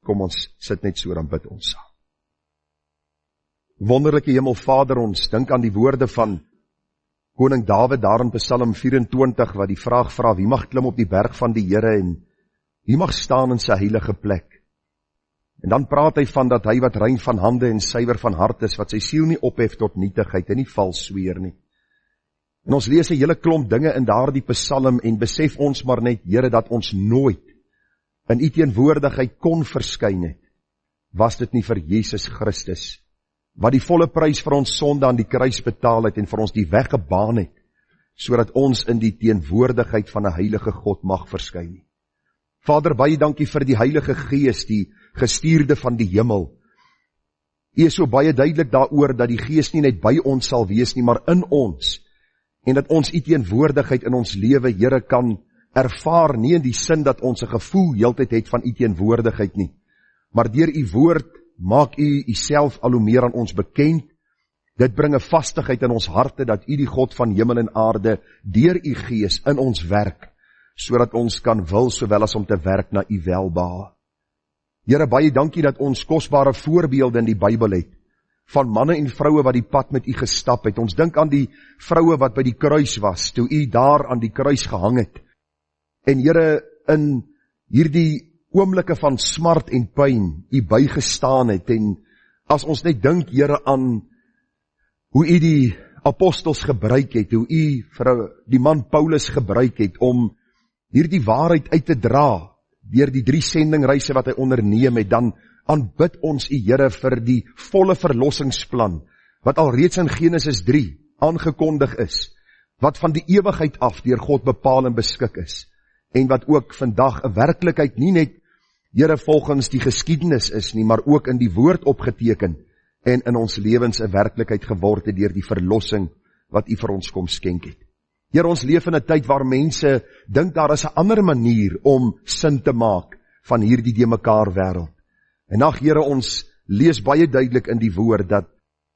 Kom ons sit net so, dan bid ons saam. Wonderlike Hemelvader, ons dink aan die woorde van Koning Dawid daar in Psalm 24, wat die vraag vra, wie mag klim op die berg van die Here en wie mag staan in sy heilige plek? En dan praat hy van dat hy wat rein van hande en suiwer van hart is, wat sy siel nie ophef tot nietigheid en nie vals sweer nie. En ons lees 'n hele klomp dinge in daardie Psalm en besef ons maar net, Here, dat ons nooit in u teenwoordigheid kon verskyn het, was dit nie vir Jesus Christus, wat die volle prys vir ons sonde aan die kruis betaal het en vir ons die weg gebaan het, sodat ons in die teenwoordigheid van 'n heilige God mag verskyn nie. Vader, baie dankie vir die Heilige Gees, die gestuurde van die hemel. U is so baie duidelik daaroor dat die Gees nie net by ons sal wees nie, maar in ons, en dat ons u teenwoordigheid in ons lewe, Here, kan ervaar, nie in die sin dat ons 'n gevoel heeltyd het van u teenwoordigheid nie, maar deur u woord maak u uself al hoe meer aan ons bekend. Dit bring 'n vastigheid in ons harte dat u die God van hemel en aarde deur u Gees in ons werk, sodat ons kan wil sowel as om te werk na u welbehae. Here, baie dankie dat ons kosbare voorbeelde in die Bybel het, van manne en vroue wat die pad met u gestap het. Ons dink aan die vroue wat by die kruis was, toe u daar aan die kruis gehang het. En Here, in hierdie oomblikke van smart en pyn, u bygestaan het, en as ons net dink, Here, aan hoe u die apostels gebruik het, hoe u vir die man Paulus gebruik het, om hierdie waarheid uit te dra, deur die 3 sendingreise wat hy onderneem het, dan aanbid ons u, Here, vir die volle verlossingsplan, wat al reeds in Genesis 3 aangekondig is, wat van die ewigheid af deur God bepaal en beskik is, en wat ook vandag 'n werklikheid nie net, Here, volgens die geskiedenis is nie, maar ook in die woord opgeteken, en in ons lewens 'n werklikheid geword het deur die verlossing wat u vir ons kom skenk het. Here, ons leef in 'n tyd waar mense dink daar is 'n ander manier om sin te maak van hierdie de mekaar wêreld. En ag Here, ons lees baie duidelik in die woord dat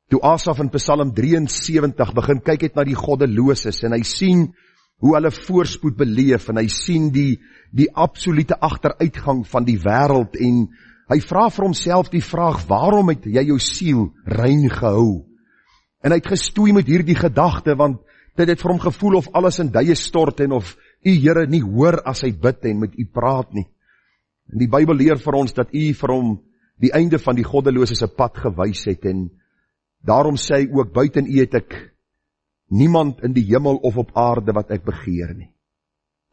toe Asaf in Psalm 73 begin kyk het na die goddeloses, en hy sien hoe hulle voorspoed beleef, en hy sien die absolute agteruitgang van die wêreld, en hy vra vir homself die vraag, waarom het jy jou siel rein gehou? En hy het gestoei met hierdie gedagte, want dit het vir hom gevoel of alles in duie stort, en of u, Here, nie hoor as hy bid en met u praat nie. En die Bybel leer vir ons dat u vir hom die einde van die goddelose se pad gewys het, en daarom sê hy ook, buiten u het ek niemand in die hemel of op aarde wat ek begeer nie.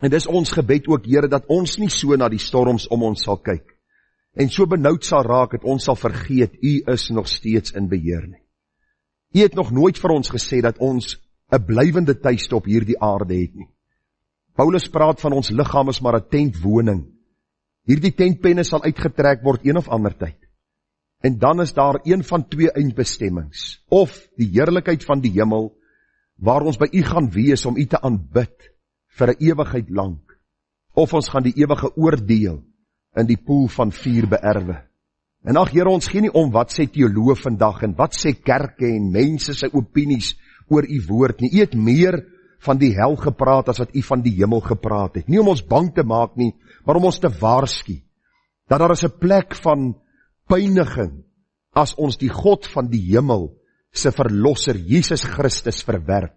En dis ons gebed ook, Here, dat ons nie so na die storms om ons sal kyk, en so benoud sal raak, dat ons sal vergeet, u is nog steeds in beheer nie. U het nog nooit vir ons gesê dat ons 'n blywende tuiste op hierdie aarde het nie. Paulus praat van ons liggaam is maar 'n tentwoning. Hierdie tentpenne sal uitgetrek word een of ander tyd. En dan is daar een van 2 eindbestemmings, of die heerlikheid van die hemel, waar ons by u gaan wees om u te aanbid vir 'n ewigheid lank, of ons gaan die ewige oordeel in die poel van vuur beerwe. En ag Here, ons gee nie om wat sê teoloë vandag, en wat sê kerke en mense se opinies oor u woord nie. U het meer van die hel gepraat as wat u van die hemel gepraat het. Nie om ons bang te maak nie, maar om ons te waarsku, dat daar is 'n plek van pyniging, as ons die God van die hemel se verlosser, Jesus Christus, verwerp,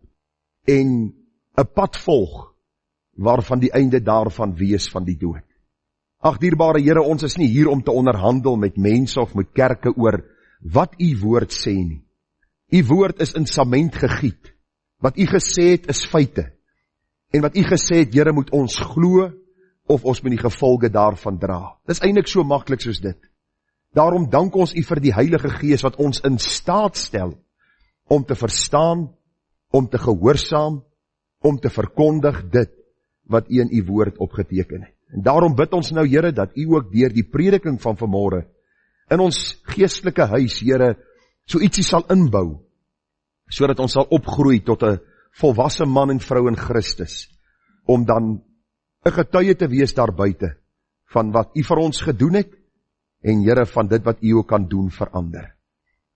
en 'n pad volg, waarvan die einde daarvan wees van die dood. Ag dierbare Here, ons is nie hier om te onderhandel met mense of met kerke oor wat u woord sê nie. U woord is in sament gegiet. Wat u gesê het is feite. En wat u gesê het, Here, moet ons glo, of ons moet die gevolge daarvan dra. Dis eintlik so maklik soos dit. Daarom dank ons u vir die Heilige Gees wat ons in staat stel om te verstaan, om te gehoorsaam, om te verkondig dit wat u in u woord opgeteken het. En daarom bid ons nou, Here, dat u ook deur die prediking van vanmôre in ons geestelike huis, Here, so ietsie sal inbou, sodat ons sal opgroei tot 'n volwasse man en vrou in Christus, om dan 'n getuie te wees daar buite van wat u vir ons gedoen het, en Here, van dit wat u ook kan doen vir ander.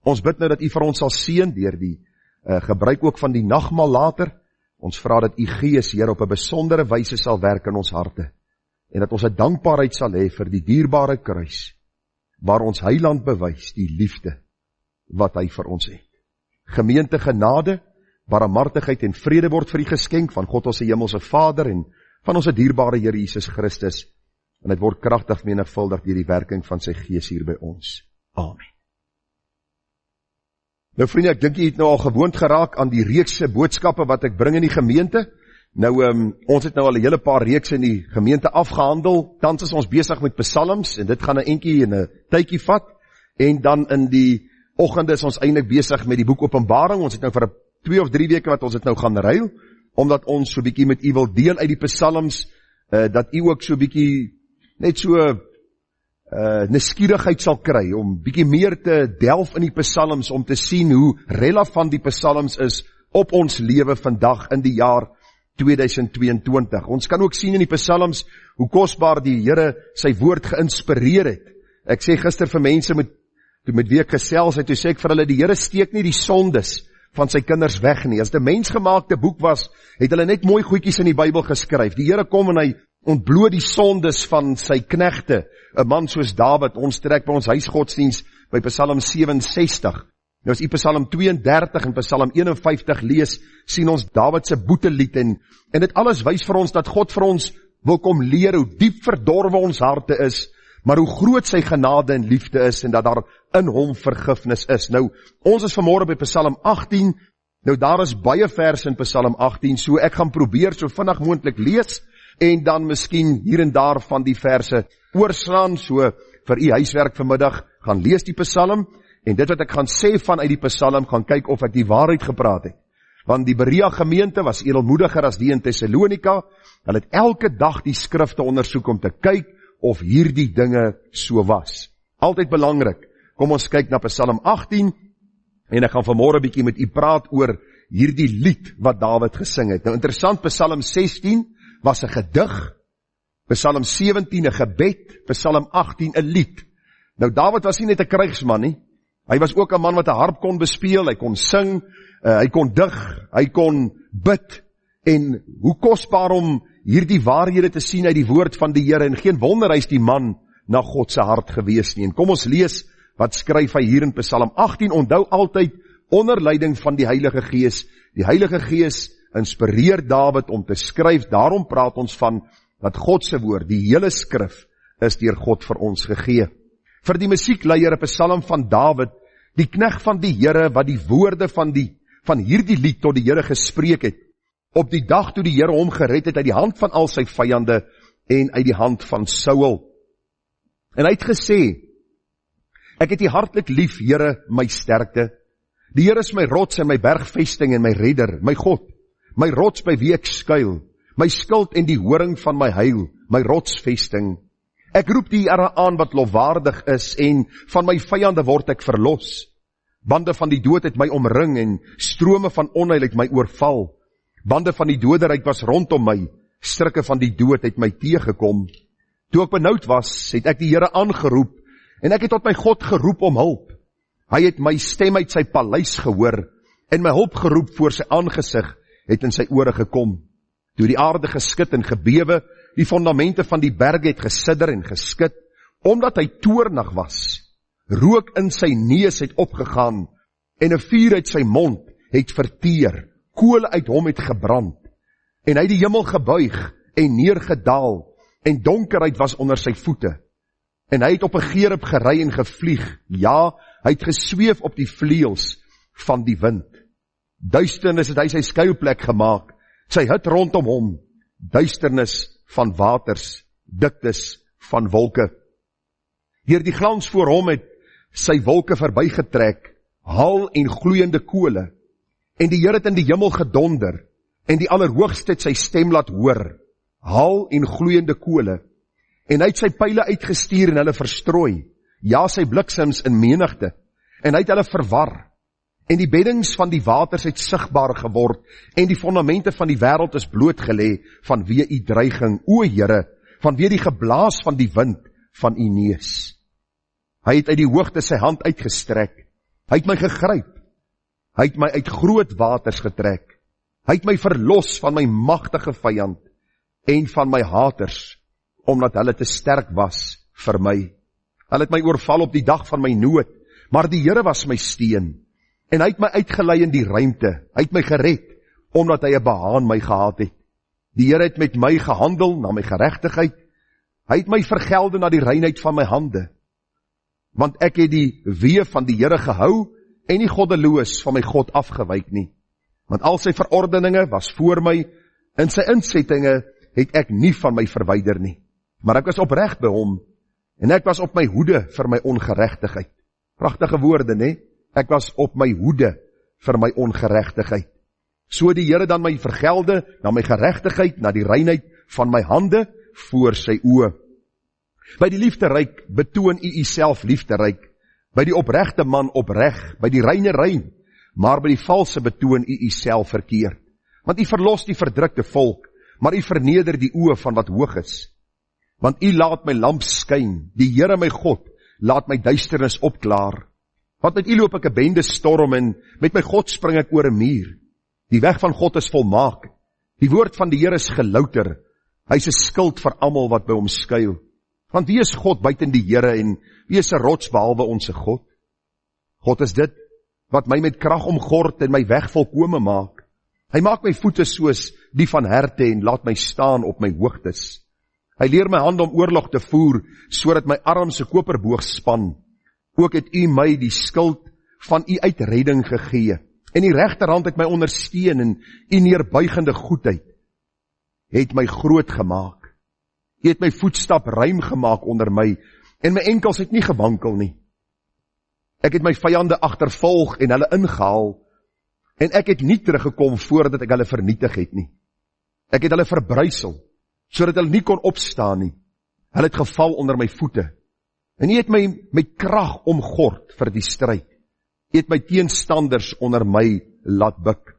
Ons bid nou dat u vir ons sal seën deur die gebruik ook van die nagmaal later. Ons vra dat u Gees, Here, op 'n besondere wyse sal werk in ons harte, en dat ons 'n dankbaarheid sal hê vir die dierbare kruis, waar ons Heiland bewys die liefde wat hy vir ons het. Gemeente, genade, barmhartigheid en vrede word vir u geskenk van God ons hemelse Vader en van ons dierbare Here Jesus Christus, en dit word kragtig menigvuldig deur die werking van sy Gees hier by ons. Amen. Nou vriende, ek dink jy het nou al gewoond geraak aan die reekse boodskappe wat ek bring in die gemeente. Nou, ons het nou al 'n hele paar reekse in die gemeente afgehandel. Tans is ons besig met psalms, en dit gaan 'n entjie en 'n tydjie vat. En dan in die oggende is ons eintlik besig met die boek Openbaring. Ons het nou vir 2 of 3 weke wat ons het nou gaan ruil, omdat ons so bietjie met u wil deel uit die psalms, dat u ook so bietjie net so nuuskierigheid sal kry, om bietjie meer te delf in die psalms, om te sien hoe relevant die psalms is op ons lewe vandag in die jaar 2022. Ons kan ook sien in die psalms hoe kosbaar die Here sy woord geïnspireer het. Ek sê gister vir mense met wie ek gesels het, toe sê ek vir hulle, die Here steek nie die sondes van sy kinders weg nie. As dit 'n mensgemaakte boek was, het hulle net mooi goedjies in die Bybel geskryf. Die Here kom en hy ontbloot die sondes van sy knegte, 'n man soos Dawid. Ons trek by ons huisgodsdiens by Psalm 67. Nou as u Psalm 32 en Psalm 51 lees, sien ons Dawid se boetelied, en dit alles wys vir ons dat God vir ons wil kom leer hoe diep verdorwe ons harte is, maar hoe groot sy genade en liefde is, en dat daar in hom vergifnis is. Nou, ons is vanmôre by Psalm 18, nou daar is baie verse in Psalm 18, so ek gaan probeer so vinnig moontlik lees, en dan miskien hier en daar van die verse oorslaan, so vir u huiswerk vanmiddag, gaan lees die Psalm, en dit wat ek gaan sê vanuit die Psalm, gaan kyk of ek die waarheid gepraat het. Want die Berea gemeente was edelmoediger as die in Thessalonika. Hulle het elke dag die skrifte ondersoek om te kyk of hierdie dinge so was. Altyd belangrik. Kom ons kyk na Psalm 18, en ek gaan vanmôre bietjie met u praat oor hierdie lied wat Dawid gesing het. Nou interessant, Psalm 16 was 'n gedig, Psalm 17 'n gebed, Psalm 18 'n lied. Nou Dawid was nie net 'n krygsman nie, hy was ook 'n man wat 'n harp kon bespeel, hy kon sing, hy kon dig, hy kon bid, en hoe kosbaar om hierdie waarhede te sien uit die woord van die Here, en geen wonder hy is die man na God se hart gewees nie. En kom ons lees, wat skryf hy hier in Psalm 18, onthou altyd, onder leiding van die Heilige Gees. Die Heilige Gees inspireer Dawid om te skryf, daarom praat ons van, dat God se woord, die hele skrif, is deur God vir ons gegee. Vir die musiekleier 'n Psalm van Dawid, die knegt van die Here, wat die woorde van hierdie lied tot die Here gespreek het, op die dag toe die Here hom gered het uit die hand van al sy vyande, en uit die hand van Saul. En hy het gesê, ek het U hartlik lief, Here, my sterkte. Die Here is my rots en my bergvesting en my redder, my God, my rots by wie ek skuil, my skild en die horing van my heil, my rotsvesting. Ek roep die Here aan wat lofwaardig is, en van my vyande word ek verlos. Bande van die dood het my omring, en strome van onheil het my oorval. Bande van die doderyk was rondom my, strikke van die dood het my teëgekom. Toe ek benoud was, het ek die Here aangeroep, en ek het tot my God geroep om hulp. Hy het my stem uit sy paleis gehoor, en my hulp geroep voor sy aangesig, het in sy ore gekom. Toe die aarde geskit en gebewe, die fondamente van die berge het gesidder en geskit, omdat hy toornig was. Rook in sy neus het opgegaan, en 'n vuur uit sy mond het verteer, kole uit hom het gebrand, en hy het die hemel gebuig en neergedaal, en donkerheid was onder sy voete. En hy het op 'n gerub gery en gevlieg, ja, hy het gesweef op die vleuels van die wind. Duisternis het hy sy skuilplek gemaak, sy hut rondom hom, duisternis van waters, diktes van wolke. Deur die glans voor hom het sy wolke verbygetrek, hal en gloeiende kole, en die Here het in die hemel gedonder, en die Allerhoogste het sy stem laat hoor, hal en gloeiende kole, en hy het sy pyle uitgestuur en hulle verstrooi, ja, sy bliksems in menigte, en hy het hulle verwar, en die beddings van die waters het sigbaar geword, en die fondamente van die wêreld is blootgelê, vanweë u dreiging, o Here, vanweë die geblaas van die wind van u neus. Hy het uit die hoogte sy hand uitgestrek, hy het my gegryp, hy het my uit groot waters getrek, hy het my verlos van my magtige vyand, en van my haters, omdat hulle te sterk was vir my. Hulle het my oorval op die dag van my nood, maar die Here was my steun, en hy het my uitgelei in die ruimte, hy het my gered, omdat hy 'n behaag aan my gehad het. Die Here het met my gehandel na my geregtigheid, hy het my vergelde na die reinheid van my hande, want ek het die weë van die Here gehou, en nie goddeloos van my God afgewyk nie. Want al sy verordeninge was voor my, en sy insettinge het ek nie van my verwyder nie. Maar ek was opreg by hom, en ek was op my hoede vir my ongeregtigheid. Pragtige woorde, ne? Ek was op my hoede vir my ongeregtigheid. So die Here dan my vergelde, na my geregtigheid, na die reinheid van my hande, voor sy oë. By die liefderyk betoon u self liefderyk, by die opregte man opreg, by die reine rein, maar by die valse betoon u self verkeerd. Want u verlos die verdrukte volk, maar u verneder die oë van wat hoog is. Want u laat my lamp skyn, die Here my God, laat my duisternis opklaar. Want met u loop ek 'n bende storm, en met my God spring ek oor 'n muur. Die weg van God is volmaak, die woord van die Here is gelouter, hy is 'n skild vir almal wat by hom skuil. Want wie is God buiten die Here, en wie is 'n rots behalwe onsse God? God is dit, wat my met krag omgord en my weg volkome maak. Hy maak my voete soos die van herte, en laat my staan op my hoogtes. Hy leer my hand om oorlog te voer, sodat my arm se koperboog span. Ook het u my die skild van u uitredding gegee, en die regterhand het my ondersteun, en u neerbuigende goedheid het my groot gemaak. U het my voetstap ruim gemaak onder my, en my enkels het nie gewankel nie. Ek het my vyande agtervolg en hulle ingehaal, en ek het nie teruggekom voordat ek hulle vernietig het nie. Ek het hulle verbruisel, sodat hulle nie kon opstaan nie. Hulle het geval onder my voete. En u het my met krag omgord vir die stryd. U het my teenstanders onder my laat buk.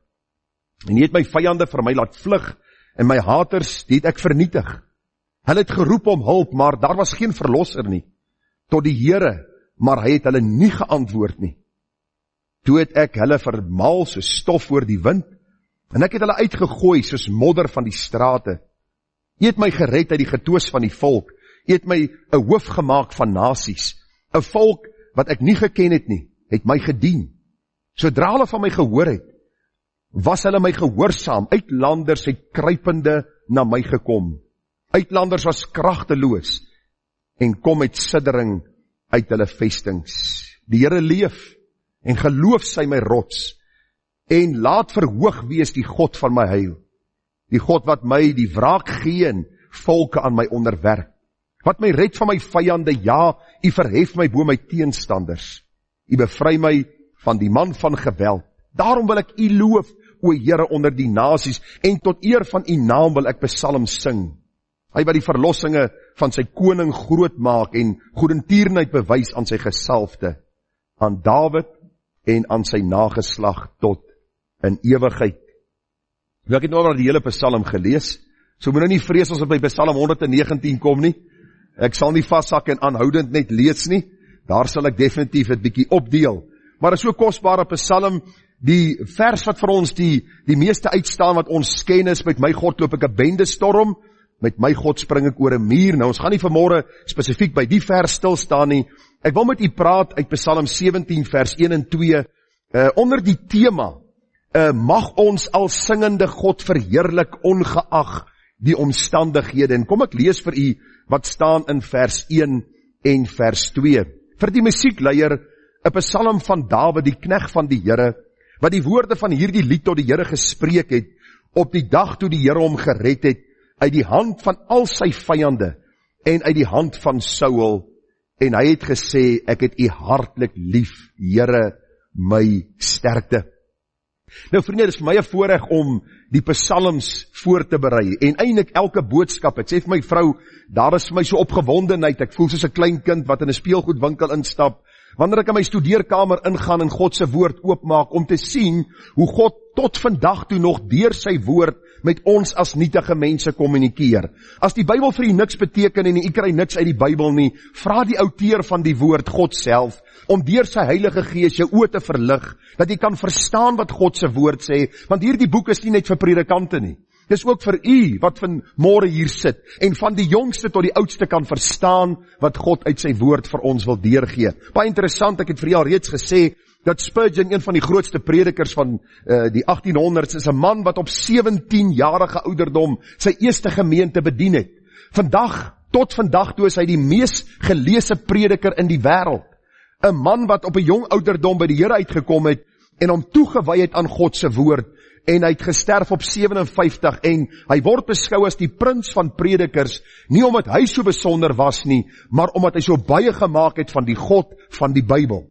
En u het my vyande vir my laat vlug, en my haters, die het ek vernietig. Hulle het geroep om hulp, maar daar was geen verlosser nie. Tot die Here, maar hy het hulle nie geantwoord nie. Toe het ek hulle vermaal soos stof oor die wind, en ek het hulle uitgegooi soos modder van die strate. U het my gered uit die getoos van die volk. U het my 'n hoof gemaak van nasies. 'n Volk wat ek nie geken het nie, het my gedien. Sodra hulle van my gehoor het, was hulle my gehoorsaam. Uitlanders het kruipende na my gekom. Uitlanders was kragteloos en kom met siddering uit hulle vestings. Die Here leef, en geloof sy my rots, en laat verhoog wees die God van my heil. Die God wat my die wraak gee en volke aan my onderwerp. Wat my red van my vyande, ja, u verhef my bo my teenstanders. U bevry my van die man van geweld. Daarom wil ek u loof, o Here, onder die nasies, en tot eer van u naam wil ek psalms sing. Hy wat die verlossinge van sy koning groot maak, en goedertierenheid bewys aan sy gesalfde, aan Dawid en aan sy nageslag tot in ewigheid. Ek het nou al die hele psalm gelees, so moet nou nie vrees as ons by psalm 119 kom nie. Ek sal nie vashak en aanhoudend net lees nie, daar sal ek definitief 'n bietjie opdeel. Maar is so kosbare psalm, die vers wat vir ons die meeste uitstaan wat ons ken is, met my God loop ek 'n bende storm, met my God spring ek oor 'n muur. Nou ons gaan nie vanmôre spesifiek by die vers stil staan nie. Ek wil met u praat uit Psalm 17 vers 1 en 2, onder die tema, mag ons al singende God verheerlik ongeag die omstandighede. En kom ek lees vir u wat staan in vers 1 en vers 2. Vir die musiekleier, 'n psalm van Dawid, die knegt van die Here, wat die woorde van hierdie lied tot die Here gespreek het, op die dag toe die Here hom gered het, uit die hand van al sy vyande, en uit die hand van Saul, en hy het gesê, ek het u hartlik lief, Here, my sterkte. Nou vriende, dit is vir my 'n voorreg om die psalms voor te berei, en eintlik elke boodskap, ek sê vir my vrou, daar is vir my so opgewondenheid, ek voel soos 'n klein kind wat in 'n speelgoedwinkel instap, wanneer ek in my studeerkamer ingaan en God se woord oopmaak, om te sien hoe God tot vandag toe nog deur sy woord met ons as nietige mense kommunikeer. As die Bybel vir u niks beteken en u kry niks uit die Bybel nie, vra die outeur van die woord, God self, om deur sy Heilige Gees jou oë te verlig, dat jy kan verstaan wat God se woord sê, want hierdie boek is nie net vir predikante nie. Dis ook vir u wat vanmôre hier sit en van die jongste tot die oudste kan verstaan wat God uit sy woord vir ons wil deurgee. Baie interessant, ek het vir julle reeds gesê dat Spurgeon, een van die grootste predikers van die 1800s, is 'n man wat op 17-jarige ouderdom sy eerste gemeente bedien het. Tot vandag toe is hy die mees geleese prediker in die wêreld. 'n Man wat op 'n jong ouderdom by die Here uitgekom het en hom toegewy het aan God se woord, en hy het gesterf op 57 en hy word beskou as die prins van predikers, nie omdat hy so besonder was nie, maar omdat hy so baie gemaak het van die God van die Bybel.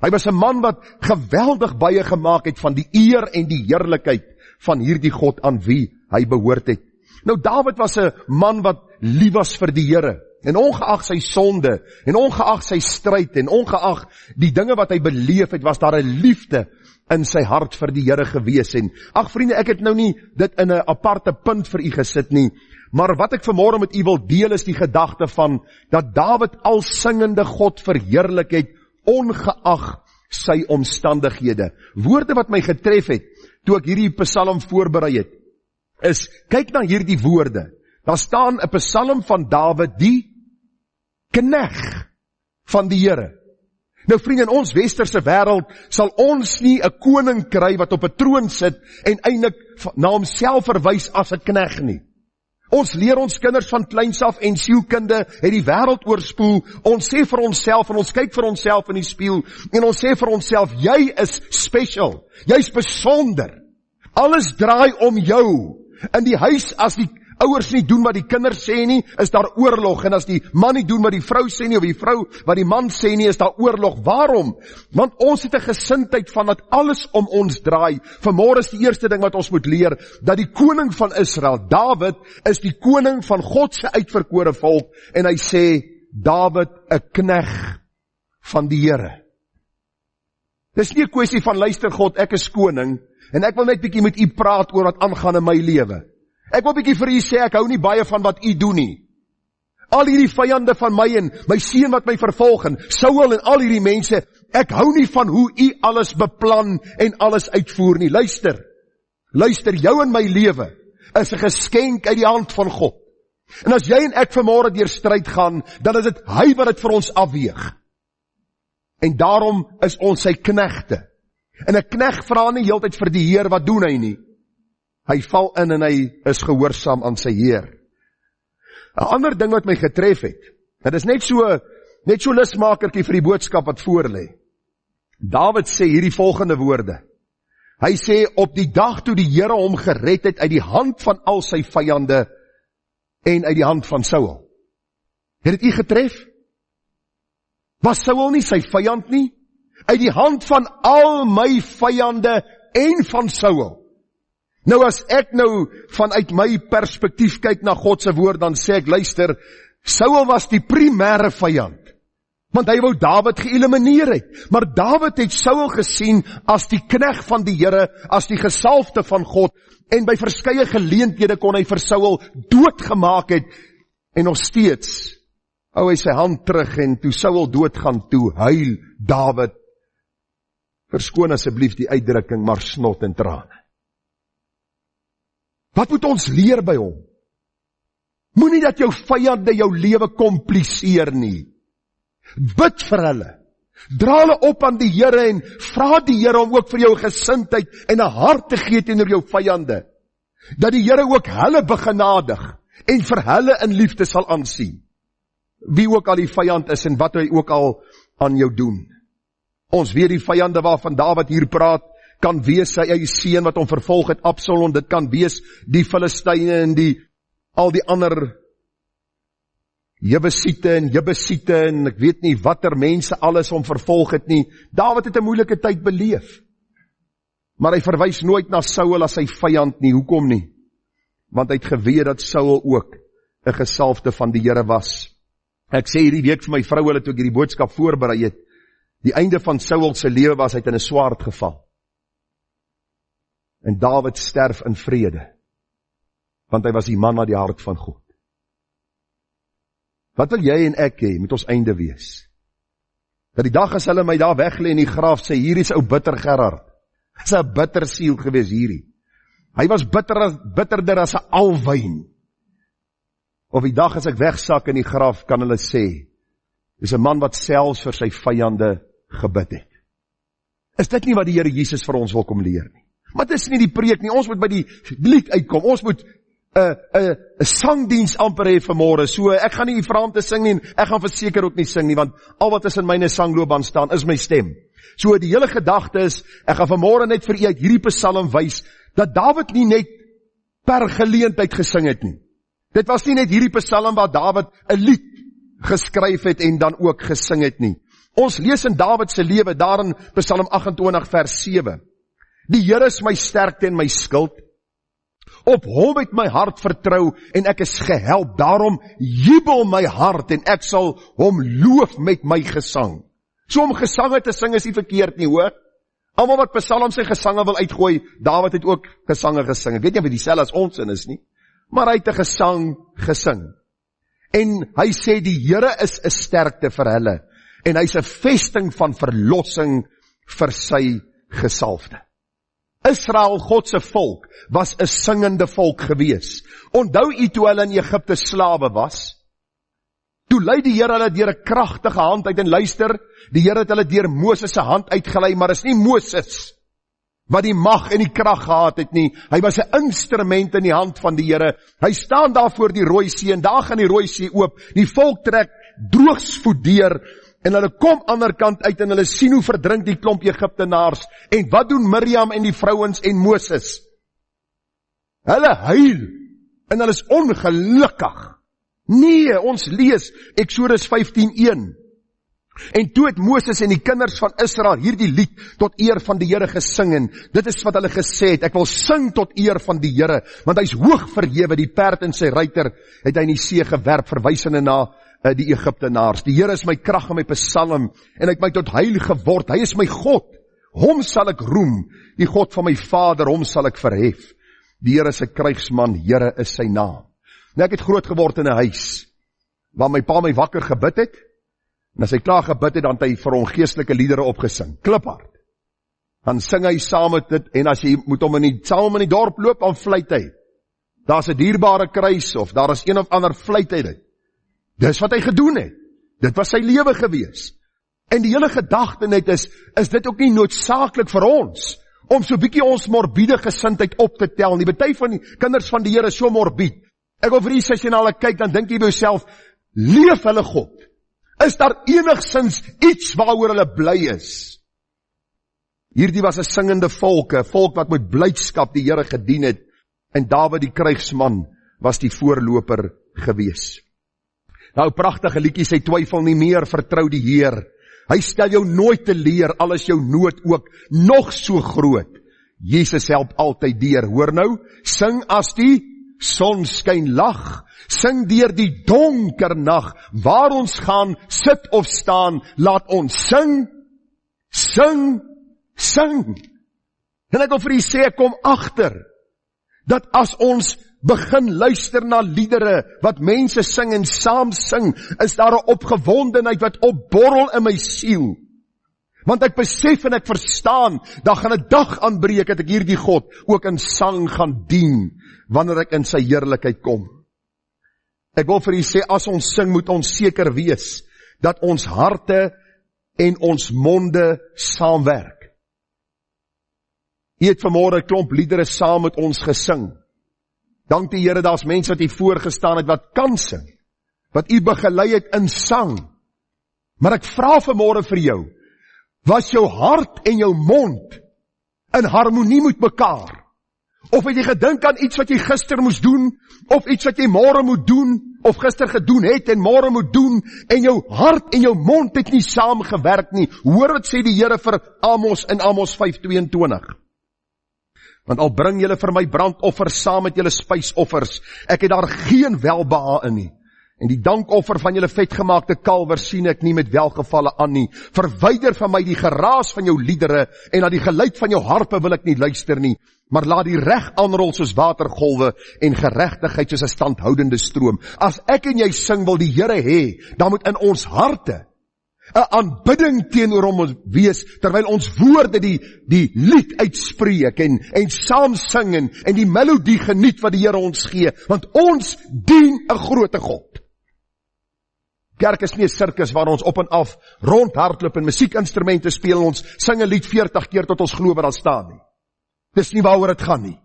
Hy was 'n man wat geweldig baie gemaak het van die eer en die heerlikheid van hierdie God aan wie hy behoort het. Nou Dawid was 'n man wat lief was vir die Here, en ongeag sy sonde, en ongeag sy stryd, en ongeag die dinge wat hy beleef het, was daar 'n liefde in sy hart vir die Here gewees. En ag vriende, ek het nou nie dit in 'n aparte punt vir u gesit nie, maar wat ek vanmôre met u wil deel is die gedagte van dat Dawid al singende God verheerlik het, ongeag sy omstandighede. Woorde wat my getref het, toe ek hierdie psalm voorberei het, is, kyk na hierdie woorde. Daar staan 'n psalm van Dawid, die knegg van die Here. Nou vriende, in ons westerse wêreld sal ons nie 'n koning kry wat op 'n troon sit en eintlik na homself verwys as 'n knegg nie. Ons leer ons kinders van kleins af en sielkunde het die wêreld oorspoel. Ons sê vir onsself en ons kyk vir onsself in die spieël en ons sê vir onsself, jy is special, jy's besonder. Alles draai om jou. In die huis, as die ouers nie doen wat die kinders sê nie, is daar oorlog. En as die man nie doen wat die vrou sê nie, of die vrou wat die man sê nie, is daar oorlog. Waarom? Want ons het 'n gesindheid van dat alles om ons draai. Vanmôre is die eerste ding wat ons moet leer, dat die koning van Israel, Dawid, is die koning van God se uitverkore volk, en hy sê, Dawid, 'n knegg van die Here. Dis nie 'n kwessie van, luister God, ek is koning, en ek wil net bietjie met u praat oor wat aangaan in my lewe. Ek wil bietjie vir u sê, ek hou nie baie van wat u doen nie. Al hierdie vyande van my en my seun wat my vervolg, en Saul en al hierdie mense, ek hou nie van hoe u alles beplan en alles uitvoer nie. Luister, jou en my lewe is 'n geskenk uit die hand van God. En as jy en ek vanmôre deur stryd gaan, dan is dit hy wat dit vir ons afweeg. En daarom is ons sy knegte. En 'n knegg vra nie heeltyd vir die Heer, wat doen hy nie? Hy val in en hy is gehoorsaam aan sy Heer. 'n Ander ding wat my getref het, dit is net so lusmakertjie vir die boodskap wat voor lê. Dawid sê hierdie volgende woorde. Hy sê, op die dag toe die Here hom gered het uit die hand van al sy vyande en uit die hand van Saul. Het dit u getref? Was Saul nie sy vyand nie? Uit die hand van al my vyande en van Saul. Nou as ek nou vanuit my perspektief kyk na God se woord, dan sê ek, luister, Saul was die primêre vyand, want hy wou Dawid geëlimineer het. Maar Dawid het Saul gesien as die knegg van die Here, as die gesalfde van God, en by verskeie geleenthede kon hy vir Saul doodgemaak het, en nog steeds hou hy sy hand terug, en toe Saul doodgaan, toe huil Dawid, verskoon asseblief die uitdrukking, maar snot en trane. Wat moet ons leer by hom? Moenie dat jou vyande jou lewe kompliseer nie. Bid vir hulle. Dra hulle op aan die Here en vra die Here om ook vir jou gesindheid en 'n hart te gee teenoor jou vyande. Dat die Here ook hulle begenadig en vir hulle in liefde sal aansien. Wie ook al die vyand is en wat hy ook al aan jou doen. Ons weet die vyande waarvan Dawid hier praat, kan wees sy eie seun wat hom vervolg het, Absalom, dit kan wees die Filistyne en al die ander Jebusiete en ek weet nie watter mense alles hom vervolg het nie. Dawid het 'n moeilike tyd beleef. Maar hy verwys nooit na Saul as sy vyand nie. Hoekom nie? Want hy het geweet dat Saul ook 'n gesalfde van die Here was. Ek sê hierdie week vir my vrou, hulle toe ek hierdie boodskap voorberei het, die einde van Saul se lewe was hy in 'n swaard geval. En Dawid sterf in vrede, want hy was die man na die hart van God. Wat wil jy en ek hê, moet ons einde wees? Dat die dag as hulle my daar weglê in die graf, sê, hier is ou bitter Gerard. Dis 'n bitter siel gewees hierdie. Hy was bitterder as 'n alwyn. Op die dag as ek wegsak in die graf, kan hulle sê, dis 'n man wat selfs vir sy vyande gebid het. Is dit nie wat die Here Jesus vir ons wil kom leer nie? Maar dit is nie die preek nie, ons moet by die lied uitkom, ons moet 'n sangdiens amper hê vanmôre, so ek gaan nie vra om te sing nie, en ek gaan verseker ook nie sing nie, want al wat is in myne sangloopbaan staan, is my stem. So die hele gedagte is, ek gaan vanmôre net vir u uit hierdie psalm wys, dat Dawid nie net per geleentheid gesing het nie. Dit was nie net hierdie psalm waar Dawid 'n lied geskryf het en dan ook gesing het nie. Ons lees in Dawid se lewe daar in Psalm 28 vers 7. Die Here is my sterkte en my skild. Op hom het my hart vertrou en ek is gehelp. Daarom jubel my hart en ek sal hom loof met my gesang. So om gesange te sing is nie verkeerd nie, hoor. Almal wat psalms sy gesange wil uitgooi, Dawid het ook gesange gesing. Ek weet nie of dit dieselfde as ons in is nie, maar hy het 'n gesang gesing. En hy sê die Here is 'n sterkte vir hulle en hy's 'n vesting van verlossing vir sy gesalfde. Israel, God se volk, was 'n singende volk gewees. Onthou u toe hulle in Egipte slawe was? Toe lei die Here hulle deur 'n kragtige hand uit, en luister, die Here het hulle deur Moses se hand uitgelei, maar is nie Moses wat die mag en die krag gehad het nie. Hy was 'n instrument in die hand van die Here. Hy staan daar voor die Rooi See en daar gaan die Rooi See oop. Die volk trek droogsvoet deur en hulle kom ander kant uit en hulle sien hoe verdrink die klomp Egiptenaars. En wat doen Miriam en die vrouens en Moses? Hulle huil en hulle is ongelukkig. Nee, ons lees Eksodus 15:1. En toe het Moses en die kinders van Israel hierdie lied tot eer van die Here gesing, en dit is wat hulle gesê het, ek wil sing tot eer van die Here, want hy is hoog verhewe, die perd en sy ruiter het hy in die see gewerp, verwysende na die Egiptenaars. Die Here is my krag en my psalm, en hy het my tot heil geword, hy is my God, hom sal ek roem, die God van my vader, hom sal ek verhef. Die Here is 'n krygsman, Here is sy naam. Nou ek het groot geword in 'n huis, waar my pa my wakker gebid het, en as hy klaar gebid het, dan het hy vir hom geestelike liedere opgesing, kliphard. Dan sing hy saam met dit, en as jy moet hom saam in die dorp loop, dan fluit hy. Daar is 'n dierbare kruis, of daar is een of ander fluit hy dit. Dis wat hy gedoen het. Dit was sy lewe gewees. En die hele gedagte net is dit ook nie noodsaaklik vir ons, om so bietjie ons morbiede gesindheid op te tel nie. Party van die kinders van die Here is so morbied. Ek wil vir die sessionale kyk, dan dink jy by jouself, leef hulle God? Is daar enigsins iets waaroor hulle bly is? Hierdie was 'n singende volk, 'n volk wat met blydskap die Here gedien het, en Dawid die krygsman was die voorloper gewees. Nou pragtige liedjie, sy twyfel nie meer, vertrou die Heer. Hy stel jou nooit te leer, al is jou nood ook nog so groot. Jesus help altyd deur. Hoor nou, sing as die son skyn lag, sing deur die donker nag, waar ons gaan, sit of staan, laat ons sing, sing, sing. En ek wil vir u sê, ek kom agter, dat as ons begin luister na liedere, wat mense sing en saam sing, is daar 'n opgewondenheid wat opborrel in my siel. Want ek besef en ek verstaan, daar gaan 'n dag aanbreek, dat ek hierdie God ook in sang gaan dien, wanneer ek in sy heerlikheid kom. Ek wil vir u sê, as ons sing, moet ons seker wees, dat ons harte en ons monde saamwerk. U het vanmôre 'n klomp liedere saam met ons gesing. Dank die Here, daar's mense wat hier voorgestaan het, wat kan sing, wat u begelei het in sang. Maar ek vra vanmôre vir jou, was jou hart en jou mond in harmonie met mekaar? Of het jy gedink aan iets wat jy gister moes doen, of iets wat jy môre moet doen, of gister gedoen het en môre moet doen, en jou hart en jou mond het nie saamgewerk nie? Hoor wat sê die Here vir Amos in Amos 5:22. Want al bring julle vir my brandoffers saam met julle spysoffers, ek het daar geen welbehae in nie. En die dankoffer van julle vetgemaakte kalwers sien ek nie met welgevalle aan nie. Verwyder van my die geraas van jou liedere, en na die geluid van jou harpe wil ek nie luister nie. Maar laat die reg aanrol soos watergolwe, en geregtigheid soos 'n standhoudende stroom. As ek en jy sing, wil die Here hê, dan moet in ons harte 'n aanbidding teenoor hom wees, terwyl ons woorde die lied uitspreek en saam sing en die melodie geniet wat die Here ons gee, want ons dien 'n groot God. Kerk is nie 'n sirkus waar ons op en af rondhardloop en musiekinstrumente speel en ons sing 'n lied 40 keer tot ons glo wat daar staan nie. Dis nie waaroor dit gaan nie.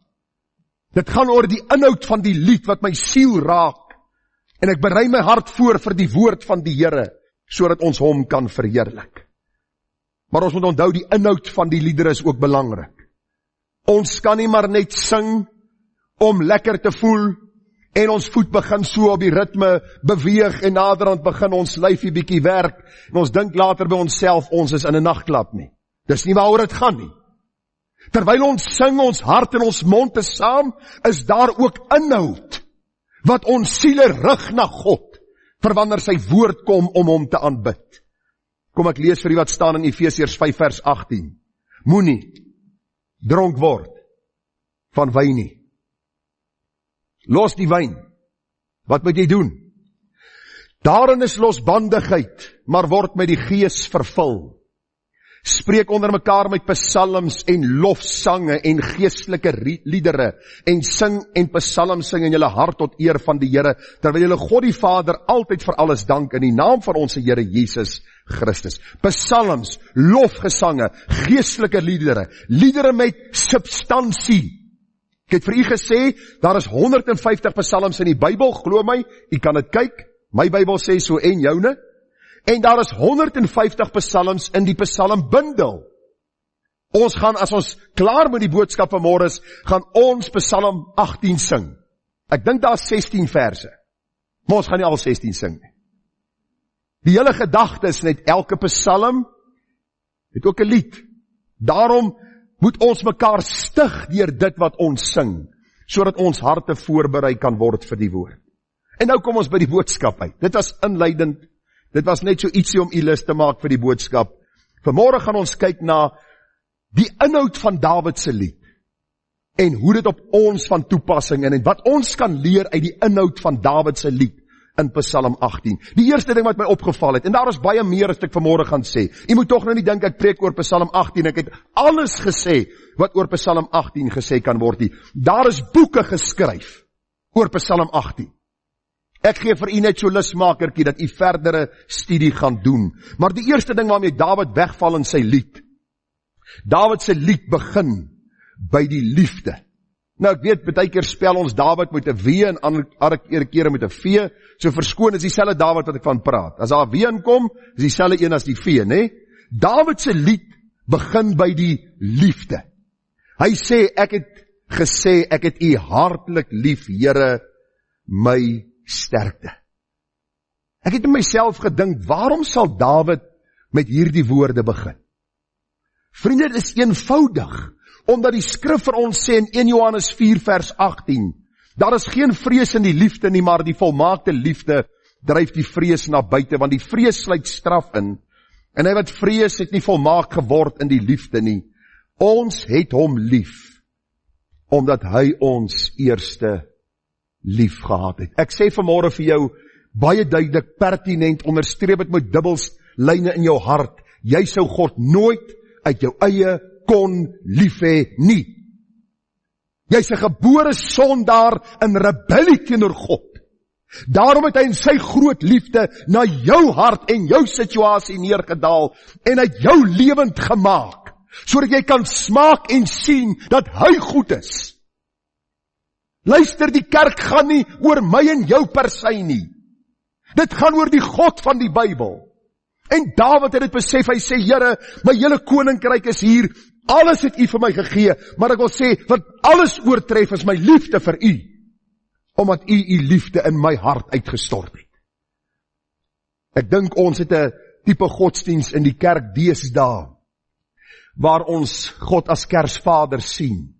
Dit gaan oor die inhoud van die lied wat my siel raak. En ek berei my hart voor vir die woord van die Here, sodat ons hom kan verheerlik. Maar ons moet onthou, die inhoud van die liedere is ook belangrik. Ons kan nie maar net sing om lekker te voel, en ons voet begin so op die ritme beweeg, en naderhand begin ons lyfie bietjie werk, en ons dink later by onsself, ons is in 'n nagklap nie. Dis nie waaroor dit gaan nie. Terwyl ons sing, ons hart en ons mond is saam, is daar ook inhoud, wat ons siele rig na God, vir wanneer sy woord kom om hom te aanbid. Kom ek lees vir u wat staan in Efesiërs 5 vers 18. Moenie dronk word van wyn nie. Los die wyn. Wat moet jy doen? Daarin is losbandigheid, maar word met die Gees vervul. Spreek onder mekaar met psalms en lofsange en geestelike liedere en sing en psalms sing in julle hart tot eer van die Here, terwyl julle God die Vader altyd vir alles dank in die naam van ons Here Jesus Christus. Psalms, lofgesange, geestelike liedere met substansie. Ek het vir u gesê, daar is 150 psalms in die Bybel, glo my, u kan dit kyk, my Bybel sê so en joune, en daar is 150 psalms in die psalmbundel. Ons gaan, as ons klaar met die boodskap vanmôre is, gaan ons Psalm 18 sing. Ek dink daar is 16 verse, maar ons gaan nie al 16 sing nie. Die hele gedagte is net, elke psalm het ook 'n lied. Daarom moet ons mekaar stig deur dit wat ons sing, sodat ons harte voorberei kan word vir die woord. En nou kom ons by die boodskap uit. Dit was inleidend, dit was net so ietsie om u lus te maak vir die boodskap. Vanmôre gaan ons kyk na die inhoud van Dawid se lied, en hoe dit op ons van toepassing en wat ons kan leer uit die inhoud van Dawid se lied in Psalm 18. Die eerste ding wat my opgeval het, en daar is baie meer as ek vanmôre gaan sê. Jy moet tog nou nie dink ek preek oor Psalm 18, ek het alles gesê wat oor Psalm 18 gesê kan word nie. Daar is boeke geskryf oor Psalm 18. Ek gee vir u net so lusmakertjie dat u verdere studie gaan doen. Maar die eerste ding waarmee Dawid wegval in sy lied, Dawid se lied begin by die liefde. Nou ek weet, baie keer spel ons Dawid met 'n W en ander kere met 'n V, so verskoon is dieselfde Dawid wat ek van praat. As daar 'n W inkom, is dieselfde een as die V, né? Dawid se lied begin by die liefde. Hy sê, ek het u hartlik lief, Here, my sterkte. Ek het in myself gedink, waarom sal Dawid met hierdie woorde begin? Vriende, dit is eenvoudig, omdat die skrif vir ons sê in 1 Johannes 4 vers 18, daar is geen vrees in die liefde nie, maar die volmaakte liefde dryf die vrees na buite, want die vrees sluit straf in, en hy wat vrees het nie volmaak geword in die liefde nie. Ons het hom lief, omdat hy ons eerste lief gehad het. Ek sê vanmôre vir jou, baie duidelik, pertinent, onderstreep het met dubbelslyne in jou hart, jy sou God nooit uit jou eie kon lief hê nie. Jy's 'n gebore sondaar in rebellie teenoor God. Daarom het hy in sy groot liefde na jou hart en jou situasie neergedaal en hy het jou lewend gemaak, sodat jy kan smaak en sien dat hy goed is. Luister, die kerk gaan nie oor my en jou per se nie. Dit gaan oor die God van die Bybel. En Dawid het dit besef, hy sê, Here, my hele koninkryk is hier, alles het u vir my gegee, maar ek wil sê, wat alles oortref is my liefde vir u, omdat u liefde in my hart uitgestort het. Ek dink ons het 'n tipe godsdiens in die kerk deesdae, waar ons God as Kersvader sien,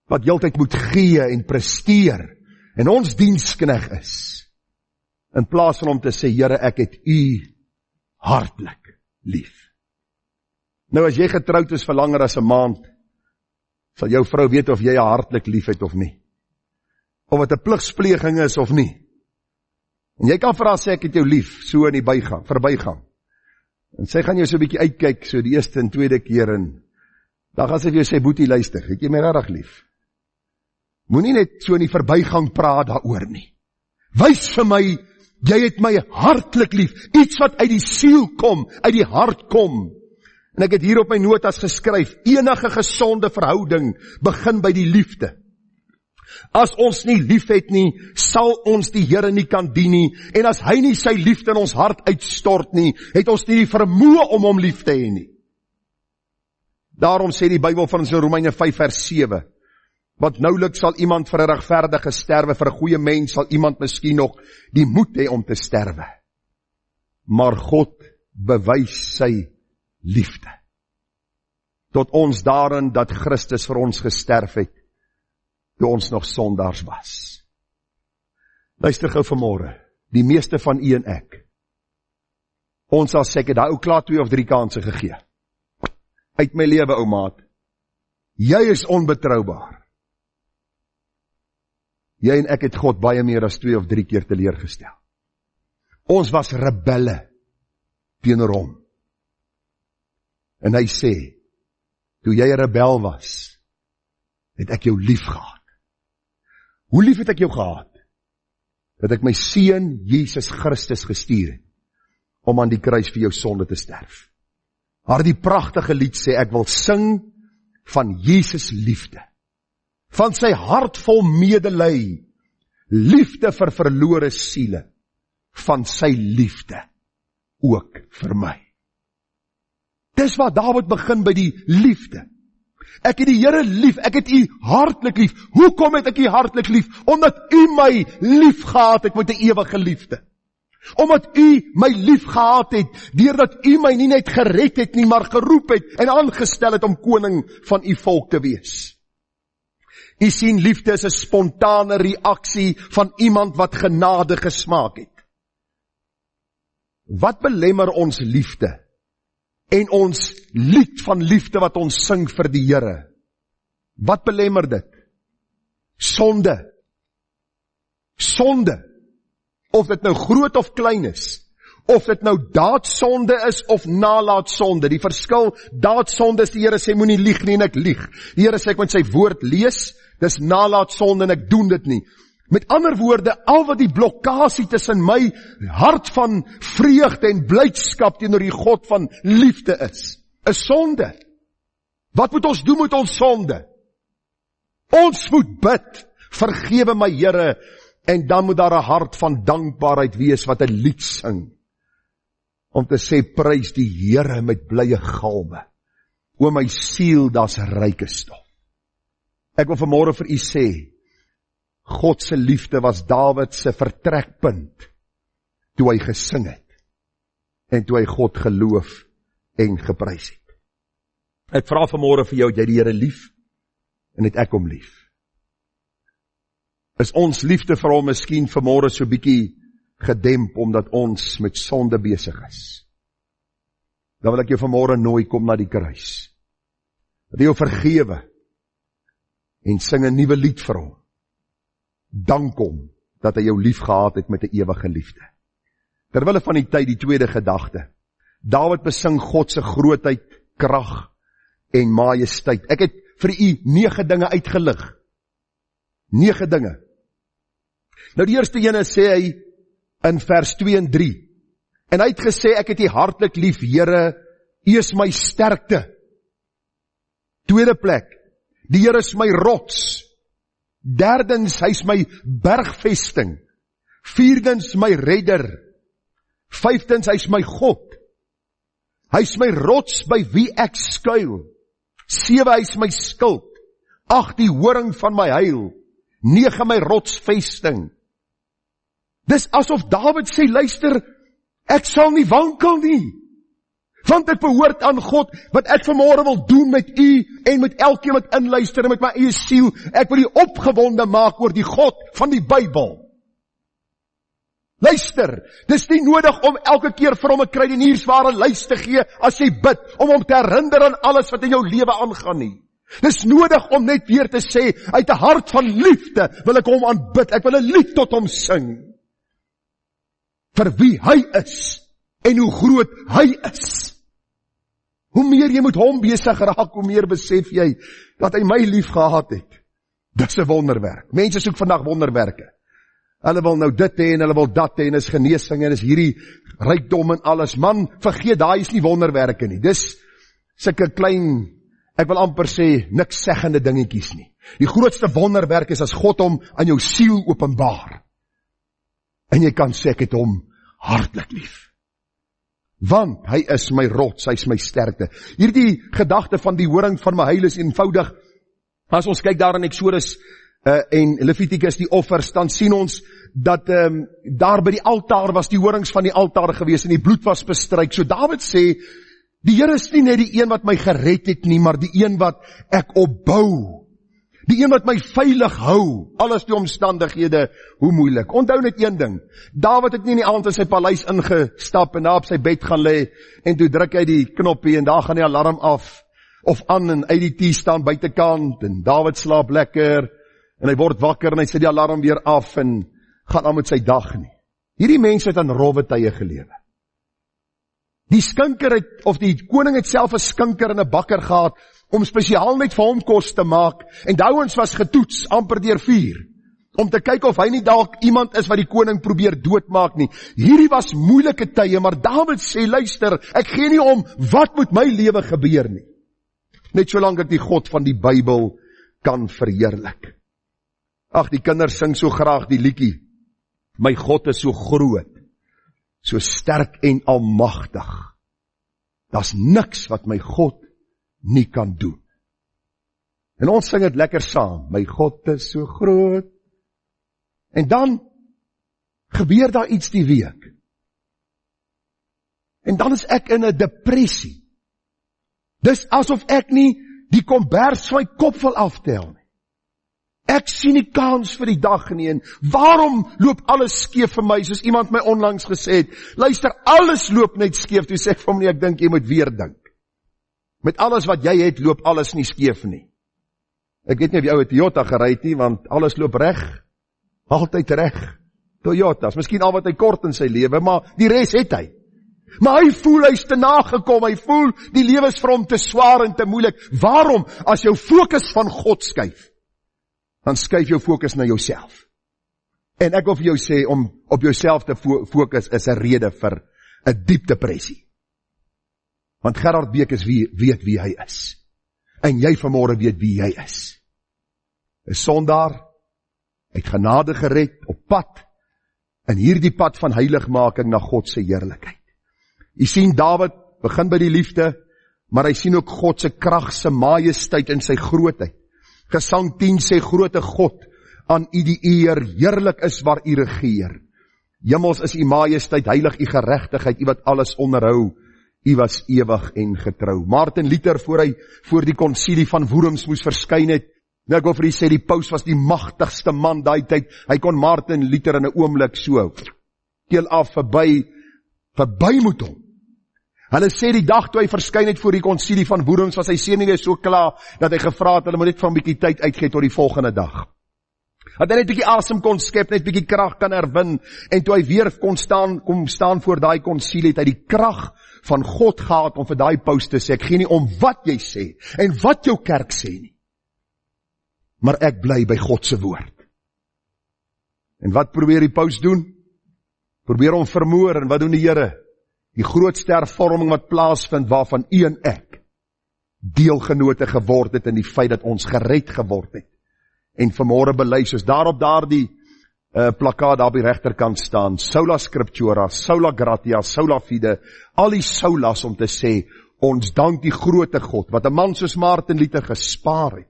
wat heeltyd moet gee en presteer, en ons dienskneg is, in plaas van om te sê, Here, ek het u hartlik lief. Nou as jy getroud is vir langer as 'n maand, sal jou vrou weet of jy haar hartlik lief het of nie. Of wat 'n pligspleging is of nie. En jy kan vir haar sê, ek het jou lief, so in die verbygang. En sy gaan jou so 'n bietjie uitkyk, so die eerste en tweede keer, en dan gaan sy vir jou sê, boetie, luister, het jy my regtig lief? Moenie net so in die verbygang praat daaroor nie. Wys vir my, jy het my hartlik lief, iets wat uit die siel kom, uit die hart kom. En ek het hier op my notas geskryf, enige gesonde verhouding begin by die liefde. As ons nie lief het nie, sal ons die Here nie kan dien nie, en as hy nie sy liefde in ons hart uitstort nie, het ons nie die vermoë om hom lief te hê nie. Daarom sê die Bybel van ons in Romeine 5 vers 7, want nouliks sal iemand vir 'n regverdige sterwe, vir 'n goeie mens sal iemand miskien nog die moed hê om te sterwe. Maar God bewys sy liefde tot ons daarin dat Christus vir ons gesterf het, toe ons nog sondaars was. Luister gou vanmôre, die meeste van u en ek, ons sal sê, ek het daai ou klaar 2 of 3 kansse gegee. Uit my lewe, ou maat, jy is onbetroubaar. Jy en ek het God baie meer as 2 of 3 keer teleurgestel. Ons was rebelle teenoor hom. En hy sê, toe jy 'n rebel was, het ek jou lief gehad. Hoe lief het ek jou gehad? Dat ek my seun Jesus Christus gestuur het, om aan die kruis vir jou sonde te sterf. Maar die pragtige lied sê, ek wil sing van Jesus liefde, van sy hart vol medelij, liefde vir verlore siele, van sy liefde ook vir my. Dis waar Dawid begin by die liefde. Ek het die Here lief, ek het u hartlik lief. Hoekom het ek u hartlik lief? Omdat u my lief gehad het met 'n ewige liefde. Omdat u my lief gehad het, deurdat u my nie net gered het nie, maar geroep het en aangestel het om koning van u volk te wees. U sien, liefde is 'n spontane reaksie van iemand wat genade gesmaak het. Wat belemmer ons liefde en ons lied van liefde wat ons sing vir die Here? Wat belemmer dit? Sonde. Sonde. Of dit nou groot of klein is, of dit nou daadsonde is of nalaatsonde. Die verskil, daadsonde is die Here sê moenie lieg nie en ek lieg. Die Here sê ek moet sy woord lees, dis nalaatsonde en ek doen dit nie. Met ander woorde, al wat die blokkasie tussen my hart van vreugde en blydskap teenoor die God van liefde is sonde. Wat moet ons doen met ons sonde? Ons moet bid, vergewe my Here, en dan moet daar 'n hart van dankbaarheid wees wat 'n lied sing. Om te sê, prys die Here met blye galme. O my siel, daar's ryke stof. Ek wil vanmôre vir u sê, God se liefde was Dawid se vertrekpunt toe hy gesing het en toe hy God geloof en geprys het. Ek vra vanmôre vir jou, het jy die Here lief en het ek hom lief? Is ons liefde vir hom miskien vanmôre so bietjie gedemp omdat ons met sonde besig is? Dan wil ek jou vanmôre nooi, kom na die kruis. Dat hy jou vergewe en sing 'n nuwe lied vir hom. Dank hom dat hy jou lief gehad het met 'n ewige liefde. Terwille van die tyd, die tweede gedagte. Dawid besing God se grootheid, krag en majesteit. Ek het vir u 9 dinge uitgelig. 9 dinge. Nou die eerste ene sê hy in vers 2 en 3. En hy het gesê, ek het u hartlik lief, Here, u is my sterkte. Tweede plek, die Here is my rots. Derdens, hy is my bergvesting. Vierdens, my redder. Vyftens, hy is my God. Hy is my rots by wie ek skuil. 7, hy is my skild. 8, die horing van my heil. 9, my rotsvesting. Dis asof Dawid sê, luister, ek sal nie wankel nie. Want ek behoort aan God, wat ek vanmôre wil doen met u, en met elkeen wat inluister, en met my eie siel, ek wil u opgewonde maak oor die God van die Bybel. Luister, dis nie nodig om elke keer vir hom 'n kruideniersware lys te gee, as jy bid, om hom te herinner aan alles wat in jou lewe aangaan nie. Dis nodig om net weer te sê, uit 'n hart van liefde, wil ek hom aanbid, ek wil 'n lied tot hom sing, vir wie hy is, en hoe groot hy is. Hoe meer jy met hom besig raak, hoe meer besef jy, dat hy my lief gehad het. Dis 'n wonderwerk. Mense soek vandag wonderwerke. Hulle wil nou dit hê, en hulle wil dat hê, en is genesing, en is hierdie rykdom en alles. Man, vergeet, daai is nie wonderwerke nie. Dis sulke klein, ek wil amper sê, niks seggende dingetjies nie. Die grootste wonderwerk is as God hom aan jou siel openbaar. En jy kan sê, ek het hom hartlik lief. Want hy is my rots, hy is my sterkte. Hierdie gedagte van die horing van my heil is eenvoudig. As ons kyk daar in Exodus en Levitikus die offers, dan sien ons dat daar by die altaar was die horings van die altaar gewees en die bloed was bestryk. So Dawid sê, die Here is nie net die een wat my gered het nie, maar die een wat ek opbou. Die een wat my veilig hou, alles die omstandighede, hoe moeilik. Onthou net een ding, Dawid het nie in die aand in sy paleis ingestap en daar op sy bed gaan lê, en toe druk hy die knoppie en daar gaan die alarm af, of aan en IDT staan buitekant, en Dawid slaap lekker, en hy word wakker en hy sit die alarm weer af, en gaan aan met sy dag nie. Hierdie mense het aan rowwe tye gelewe. Die skinker het, of die koning het self 'n skinker en 'n bakker gehad, om spesiaal net vir hom kos te maak, en die ouens was getoets, amper deur vuur, om te kyk of hy nie dalk iemand is wat die koning probeer doodmaak nie. Hierdie was moeilike tye, maar Dawid sê, luister, ek gee nie om wat met my lewe gebeur nie. Net solank ek die God van die Bybel kan verheerlik. Ag, die kinders sing so graag die liedjie, my God is so groot, so sterk en almagtig. Daar's niks wat my God nie kan doen. En ons sing het lekker saam, my God is so groot. En dan gebeur daar iets die week. En dan is ek in 'n depressie. Dis asof ek nie die kombers van my kop wil aftel nie. Ek sien nie kans vir die dag nie, en waarom loop alles skeef vir my, soos iemand my onlangs gesê het, luister, alles loop net skeef, toe sê ek vir hom nie, ek dink jy moet weer dink. Met alles wat jy het, loop alles nie skeef nie. Ek weet nie of jy ou Toyota gery het nie, want alles loop reg, altyd reg. Toyotas, miskien al wat hy kort in sy lewe, maar die res het hy. Maar hy voel hy is te nagekom, hy voel die lewe is vir hom te swaar en te moeilik. Waarom? As jou fokus van God skuif, dan skuif jou fokus na jouself. En ek wil vir jou sê, om op jouself te fokus is 'n rede vir 'n diep depressie. Want Gerard Beek weet wie hy is. En jy vanmôre weet wie jy is. 'n sondaar, uit genade gered, op pad, in hierdie pad van heiligmaking na God se heerlikheid. Jy sien, Dawid begin by die liefde, maar hy sien ook God se krag, se majesteit en sy grootheid. Gesang 10 sê, groote God, aan u die eer, heerlik is waar u regeer. Hemels is u majesteit, heilig u geregtigheid, u wat alles onderhou, u was ewig en getrou. Martin Luther, voor die konsilie van Worms moes verskyn het, nou ek wil vir u sê, die paus was die magtigste man daai tyd, hy kon Martin Luther in 'n oomblik so, keel af, verby moet hom. Hulle sê die dag toe hy verskyn het voor die konsilie van Worms, was hy senuwee so klaar, dat hy gevra het, hulle moet net van 'n bietjie tyd uitgee tot die volgende dag. Dat hy net bietjie asem kon skep, net bietjie krag kan herwin, en toe hy weer kom staan voor daai konsilie, het hy die krag van God gehad om vir daai paus te sê, ek gee nie om wat jy sê, en wat jou kerk sê nie, maar ek bly by God se woord. En wat probeer die paus doen? Probeer hom vermoor, en wat doen die Here? Die grootste hervorming wat plaasvind, waarvan u en ek deelgenote geword het in die feit dat ons gered geword het. En vanmôre bely, soos daarop daardie plakkaat daar op die regterkant staan, Sola Scriptura, Sola Gratia, Sola Fide, al die solas om te sê, ons dank die grote God, wat 'n man soos Martin Luther gespaar het,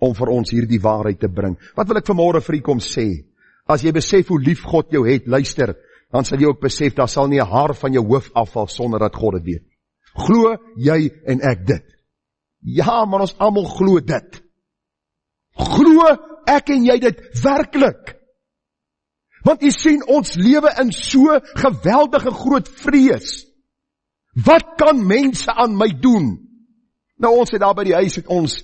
om vir ons hierdie waarheid te bring. Wat wil ek vanmôre vir u kom sê? As jy besef hoe lief God jou het, luister, dan sal jy ook besef, daar sal nie 'n haar van jou hoof afval, sonder dat God dit weet. Glo jy en ek dit? Ja, maar ons almal glo dit. Glo ek en jy dit werklik? Want jy sien, ons lewe in so geweldige groot vrees. Wat kan mense aan my doen? Nou, ons het daar by die huis, het ons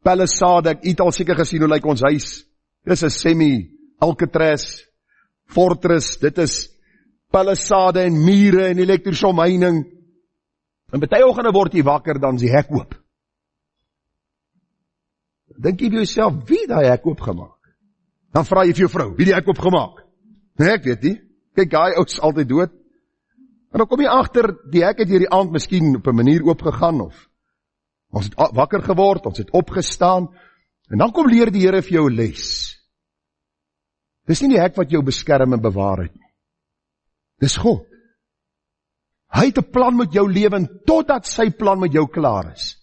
palisade, ek het al seker gesien hoe lyk ons huis. Dit is 'n semi-Alcatraz fortress, dit is palisade en mure en elektrische omheining. En baie oggende word jy wakker, dan is die hek oop. Dink jy by jouself, wie het die hek oopgemaak? Dan vra jy vir jou vrou, wie die hek oopgemaak? Nee, ek weet nie. Kyk, hy ou is altyd dood. En dan kom jy agter, die hek het hierdie aand miskien op 'n manier oopgegaan, of ons het wakker geword, ons het opgestaan, en dan kom leer die Here vir jou 'n les. Dis nie die hek wat jou beskerm en bewaar het nie. Dis God. Hy het 'n plan met jou lewe, en totdat sy plan met jou klaar is,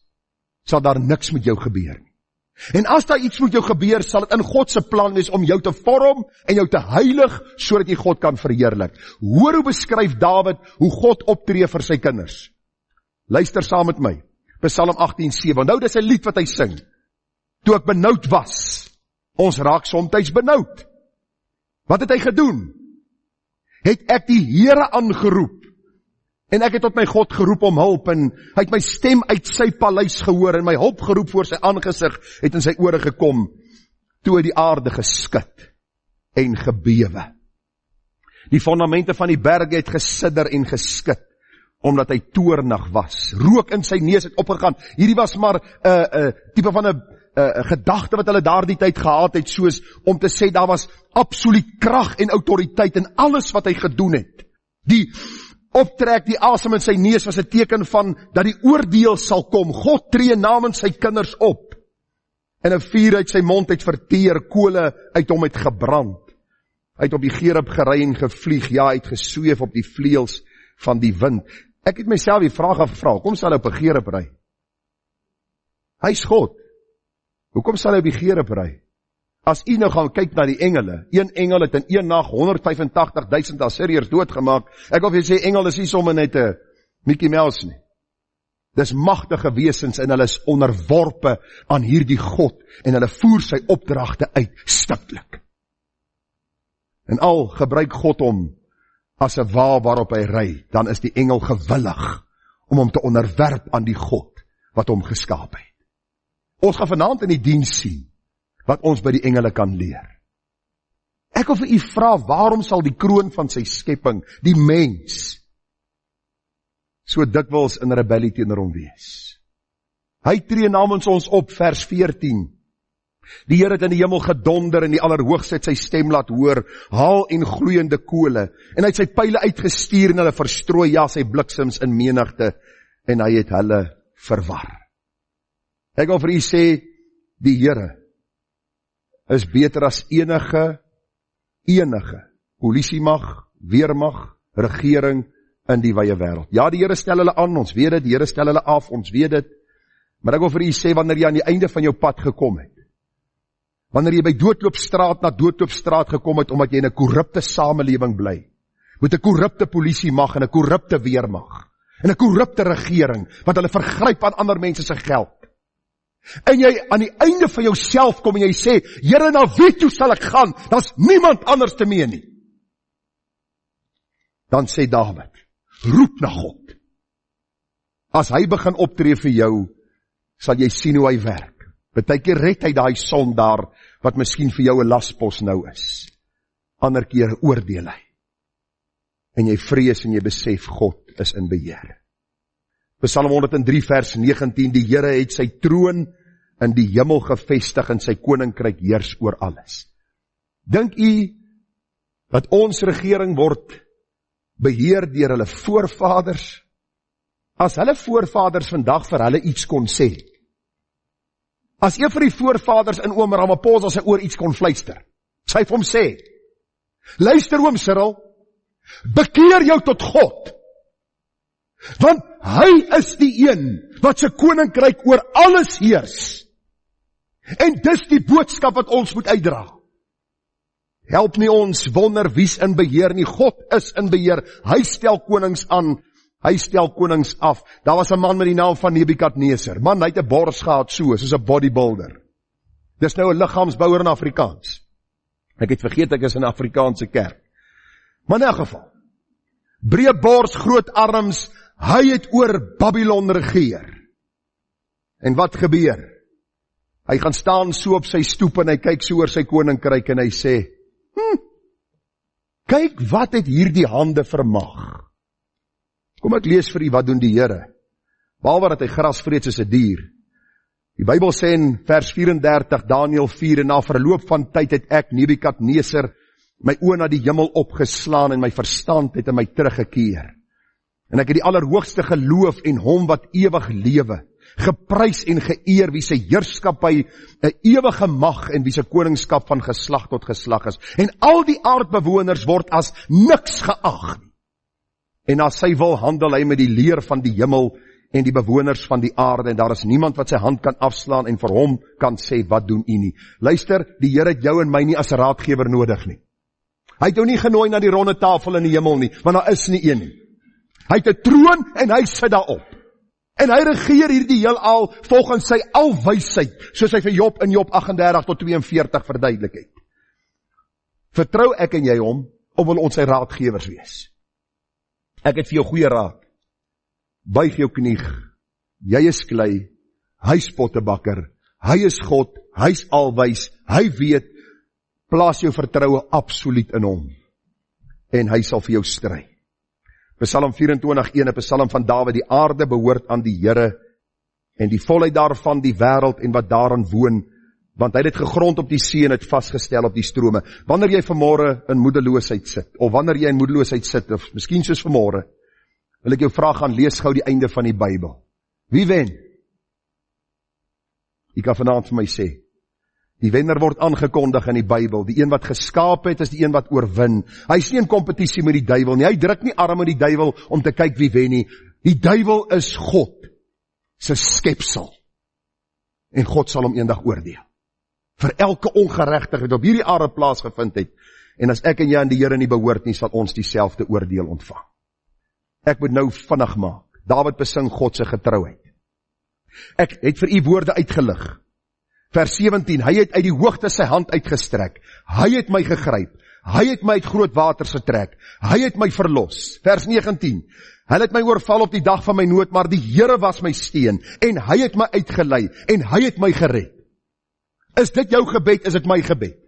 sal daar niks met jou gebeur nie. En as daar iets met jou gebeur, sal dit in God se plan wees om jou te vorm en jou te heilig, sodat jy God kan verheerlik. Hoor hoe beskryf Dawid hoe God optree vir sy kinders. Luister saam met my. Psalm 18:7. Nou dis 'n lied wat hy sing. Toe ek benoud was. Ons raak soms benoud. Wat het hy gedoen? Het ek die Here aangeroep. En ek het tot my God geroep om hulp, en hy het my stem uit sy paleis gehoor, en my hulp geroep voor sy aangesig, het in sy ore gekom, toe hy die aarde geskit en gebewe. Die fondamente van die berge het gesidder en geskit, omdat hy toornig was. Rook in sy neus het opgegaan. Hierdie was maar tipe van 'n gedagte wat hulle daardie tyd gehad het, soos om te sê, daar was absoluut krag en autoriteit in alles wat hy gedoen het. Die optrek, die asem in sy neus was 'n teken van dat die oordeel sal kom. God tree namens sy kinders op. En 'n vuur uit sy mond het verteer, kole uit hom het gebrand. Hy het op die gerub gery en gevlieg, ja, hy het gesweef op die vleuels van die wind. Ek het myself die vraag afgevra, kom sal hy op 'n gerub ry? Hy's God. Hoekom sal hy op die gerub ry? As u nou gaan kyk na die engele, een engel het in een nag 185.000 Assiriërs doodgemaak. Ek wil vir jy sê, engel is nie sommer net 'n Mickey Mouse nie. Dis magtige wesens, en hulle is onderworpe aan hierdie God, en hulle voer sy opdragte uit stiptelik. En al gebruik God hom as 'n wa waarop hy ry, dan is die engel gewillig om hom te onderwerp aan die God wat hom geskaap het. Ons gaan vanaand in die diens sien wat ons by die engele kan leer. Ek wil vir u vra, waarom sal die kroon van sy skepping, die mens, so dikwels in rebellie teenoor hom wees? Hy tree namens ons op, vers 14. Die Here het in die hemel gedonder, en die Allerhoogste het sy stem laat hoor, haal en gloeiende kole, en hy het sy pyle uitgestuur, en hulle verstrooi, ja, sy bliksems in menigte, en hy het hulle verwar. Ek wil vir u sê, die Here is beter as enige polisiemag, weermag, regering in die wye wêreld. Ja, die Here stel hulle aan, ons weet dit, die Here stel hulle af, ons weet dit, maar ek wil vir u sê, wanneer jy aan die einde van jou pad gekom het, wanneer jy by doodloopstraat na doodloopstraat gekom het, omdat jy in 'n korrupte samelewing bly, met 'n korrupte polisiemag en 'n korrupte weermag, en 'n korrupte regering, wat hulle vergryp aan ander mense se geld, en jy aan die einde van jouself kom en jy sê, Here, na wie toe sal ek gaan? Daar's niemand anders te mee nie. Dan sê Dawid, roep na God. As hy begin optree vir jou, sal jy sien hoe hy werk. Partykeer red hy daai sondaar wat miskien vir jou 'n laspos nou is. Ander keer oordeel hy. En jy vrees en jy besef God is in beheer. Psalm 103 vers 19, die Here het sy troon in die hemel gevestig en sy koninkryk heers oor alles. Dink u dat ons regering word beheer deur hulle voorvaders? As hulle voorvaders vandag vir hulle iets kon sê, as een van die voorvaders in oom Ramaphosa sy oor iets kon fluister, sy het hom sê, luister oom Cyril, bekeer jou tot God, want hy is die een wat sy koninkryk oor alles heers. En dis die boodskap wat ons moet uitdra. Help nie ons wonder wie's in beheer nie. God is in beheer. Hy stel konings aan, hy stel konings af. Daar was 'n man met die naam van Nebukadneser. Man, hy het 'n bors gehad soos 'n bodybuilder. Dis nou 'n liggaamsbouer in Afrikaans. Ek het vergeet ek is in 'n Afrikaanse kerk. Maar in 'n geval, breë bors, groot arms, hy het oor Babylon regeer. En wat gebeur? Hy gaan staan so op sy stoep en hy kyk so oor sy koninkryk en hy sê, kyk wat het hierdie hande vermag. Kom ek lees vir u wat doen die Here behalwe dat hy gras vreet soos 'n dier. Die Bybel sê in vers 34, Daniël 4, en na verloop van tyd het ek, Nebukadneser, my oë na die hemel opgeslaan en my verstand het in my teruggekeer. En ek het die Allerhoogste geloof en hom wat ewig lewe, geprys en geëer, wie sy heerskappy 'n ewige mag en wie sy koningskap van geslag tot geslag is. En al die aardbewoners word as niks geag. En na sy wil handel hy met die leer van die hemel en die bewoners van die aarde, en daar is niemand wat sy hand kan afslaan en vir hom kan sê, wat doen u nie? Luister, die Here het jou en my nie as raadgewer nodig nie. Hy het jou nie genooi na die ronde tafel in die hemel nie, want daar is nie een nie. Hy het 'n troon en hy sit daarop. En hy regeer hierdie heelal volgens sy alwysheid, soos hy vir Job in Job 38 tot 42 verduidelik het. Vertrou ek en jy hom, of wil ons sy raadgewers wees? Ek het vir jou goeie raad. Buig jou knie, jy is klei, hy is pottebakker, hy is God, hy is alwys, hy weet, plaas jou vertroue absoluut in hom, en hy sal vir jou stry. Psalm 24:1, 'n psalm van Dawid, die aarde behoort aan die Here, en die volheid daarvan die wêreld en wat daarin woon, want hy het dit gegrond op die see en het vasgestel op die strome. Wanneer jy vanmôre in moedeloosheid sit, of wanneer jy in moedeloosheid sit, of miskien soos vanmôre, wil ek jou vra, gaan lees gou die einde van die Bybel. Wie wen? Jy kan vanaand vir my sê, die wenner word aangekondig in die Bybel. Die een wat geskaap het, is die een wat oorwin. Hy is nie in kompetisie met die duiwel nie. Hy druk nie arm met die duiwel om te kyk wie wen nie. Die duiwel is God se skepsel. En God sal hom eendag oordeel. Vir elke ongeregtigheid op hierdie aarde plaasgevind het. En as ek en jy aan die Here nie behoort nie, sal ons dieselfde oordeel ontvang. Ek moet nou vinnig maak. Dawid besing God se getrouheid. Ek het vir u woorde uitgelig. Vers 17, hy het uit die hoogte sy hand uitgestrek. Hy het my gegryp. Hy het my uit groot waters getrek. Hy het my verlos. Vers 19, hy het my oorval op die dag van my nood, maar die Here was my steun, en hy het my uitgelei, en hy het my gered. Is dit jou gebed, is dit my gebed?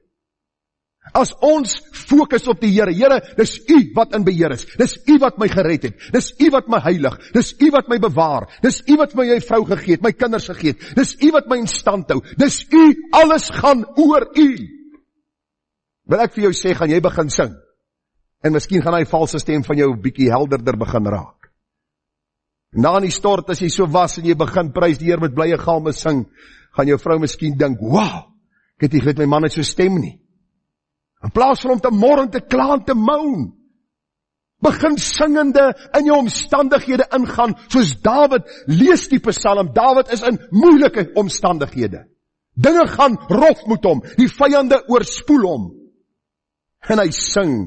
As ons fokus op die Here, Here, dis u wat in beheer is, dis u wat my gered het, dis u wat my heilig, dis u wat my bewaar, dis u wat my vrou gegee het, my kinders gegee het, dis u wat my in stand hou, dis u, alles gaan oor u. Wil ek vir jou sê, gaan jy begin sing, en miskien gaan hy valse stem van jou bietjie helderder begin raak. Na in die stort, as jy so was, en jy begin prys die Here met blye galme sing, gaan jou vrou miskien dink, wow, ek het nie geweet my man het so stem nie. In plaas van om te mor en te kla en te moan, begin singende in jou omstandighede ingaan, soos Dawid, lees die Psalm, Dawid is in moeilike omstandighede. Dinge gaan rof met hom, die vyande oorspoel hom. En hy sing,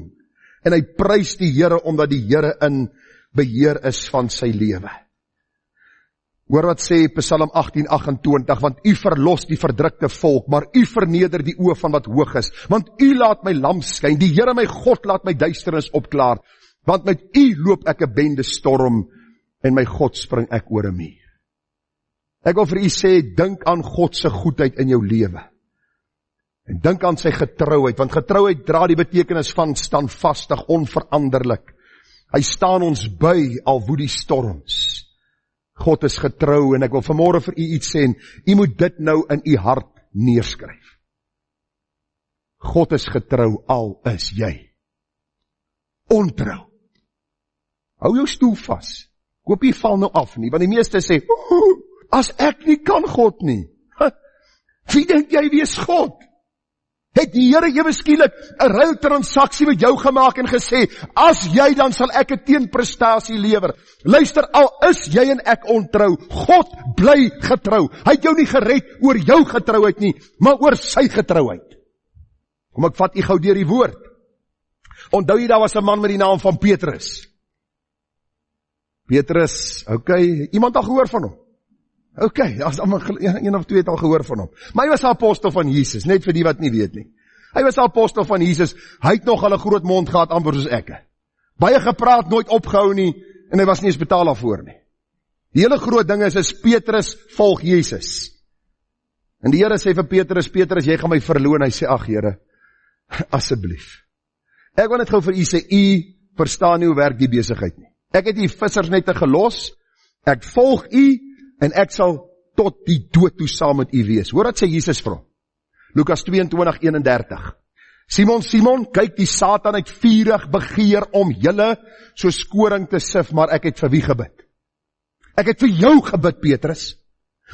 en hy prys die Here, omdat die Here in beheer is van sy lewe. Hoor wat sê Psalm 18:28, want u verlos die verdrukte volk, maar u verneder die oë van wat hoog is, want u laat my lamp skyn, die Here my God laat my duisternis opklaar, want met u loop ek 'n bende storm, en my God spring ek oor 'n muur. Ek wil vir u sê, dink aan God se goedheid in jou lewe, en dink aan sy getrouheid, want getrouheid dra die betekenis van standvastig, onveranderlik. Hy staan ons by, al woed die storms. God is getrou, en ek wil vanmôre vir u iets sê, en u moet dit nou in u hart neerskryf. God is getrou, al is jy ontrou. Hou jou stoel vas. Ek hoop jy val nou af nie, want die meeste sê, as ek nie kan God nie. Wie dink jy wie is God? Het die Here ewe skielik 'n ruiltransaksie met jou gemaak en gesê, as jy, dan sal ek 'n teenprestasie lewer. Luister, al is jy en ek ontrou, God bly getrou. Hy het jou nie gered oor jou getrouheid nie, maar oor sy getrouheid. Kom ek vat u gou deur die woord. Onthou jy, daar was 'n man met die naam van Petrus. Petrus, okay, iemand al gehoor van hom? Okay, as een of twee het al gehoor van hom. Maar hy was 'n apostel van Jesus, net vir die wat nie weet nie. Hy was 'n apostel van Jesus, hy het nog al 'n groot mond gehad, amper soos ek. Baie gepraat, nooit opgehou nie, en hy was nie eens betaal daarvoor nie. Die hele groot ding is Petrus volg Jesus. En die Here sê vir Petrus, Petrus, jy gaan my verloon. Hy sê, ag Here, asseblief. Ek wil net gou vir u sê, u verstaan nie hoe werk die besigheid nie. Ek het die vissers net gelos, Ek volg u, en ek sal tot die dood toe saam met u wees. Hoor wat sê Jesus vir hom? Lukas 22:31. Simon, Simon, kyk, die Satan het vurig begeer om julle soos koring te sif, maar ek het vir wie gebid? Ek het vir jou gebid, Petrus,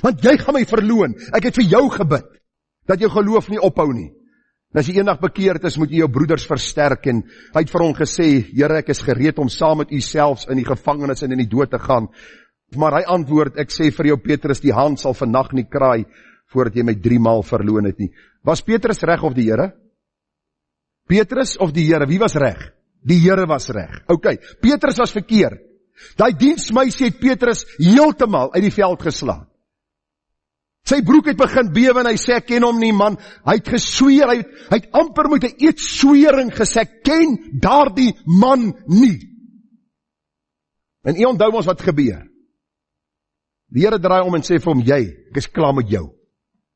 want jy gaan my verloon. Ek het vir jou gebid, dat jou geloof nie ophou nie. En as jy eendag bekeerd is, moet jy jou broeders versterk, en hy het vir hom gesê, Here, ek is gereed om saam met u selfs in die gevangenis en in die dood te gaan. Maar hy antwoord, ek sê vir jou, Petrus, die haan sal vannacht nie kraai, voordat jy my 3 maal verloon het nie. Was Petrus reg of die Here? Petrus of die Here? Wie was reg? Die Here was reg. Okay, Petrus was verkeerd. Daai diensmeisie het Petrus heeltemal uit die veld geslaan. Sy broek het begin bewe en hy sê, ek ken hom nie, man. Hy het gesweer, hy het amper met 'n eedswering gesê, ek ken daardie man nie. En u onthou ons wat gebeur. Die Here draai om en sê vir hom, ek is klaar met jou.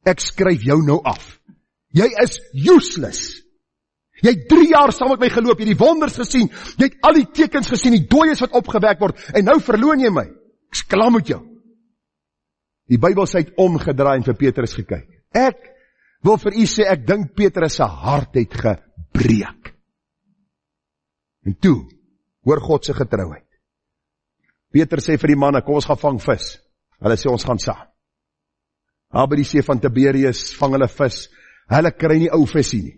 Ek skryf jou nou af. Jy is useless. Jy het 3 jaar saam met my geloop, jy het die wonders gesien, jy het al die tekens gesien, die dooies wat opgewek word, en nou verloon jy my. Ek is klaar met jou. Die Bybel sê het omgedraai en vir Petrus gekyk. Ek wil vir u sê, ek dink Petrus se hart het gebreek. En toe, hoor God se getrouheid. Petrus sê vir die manne, kom ons gaan vang vis. Hulle sê ons gaan saam. Daar by die see van Tiberius vang hulle vis. Hulle kry nie ou visie nie.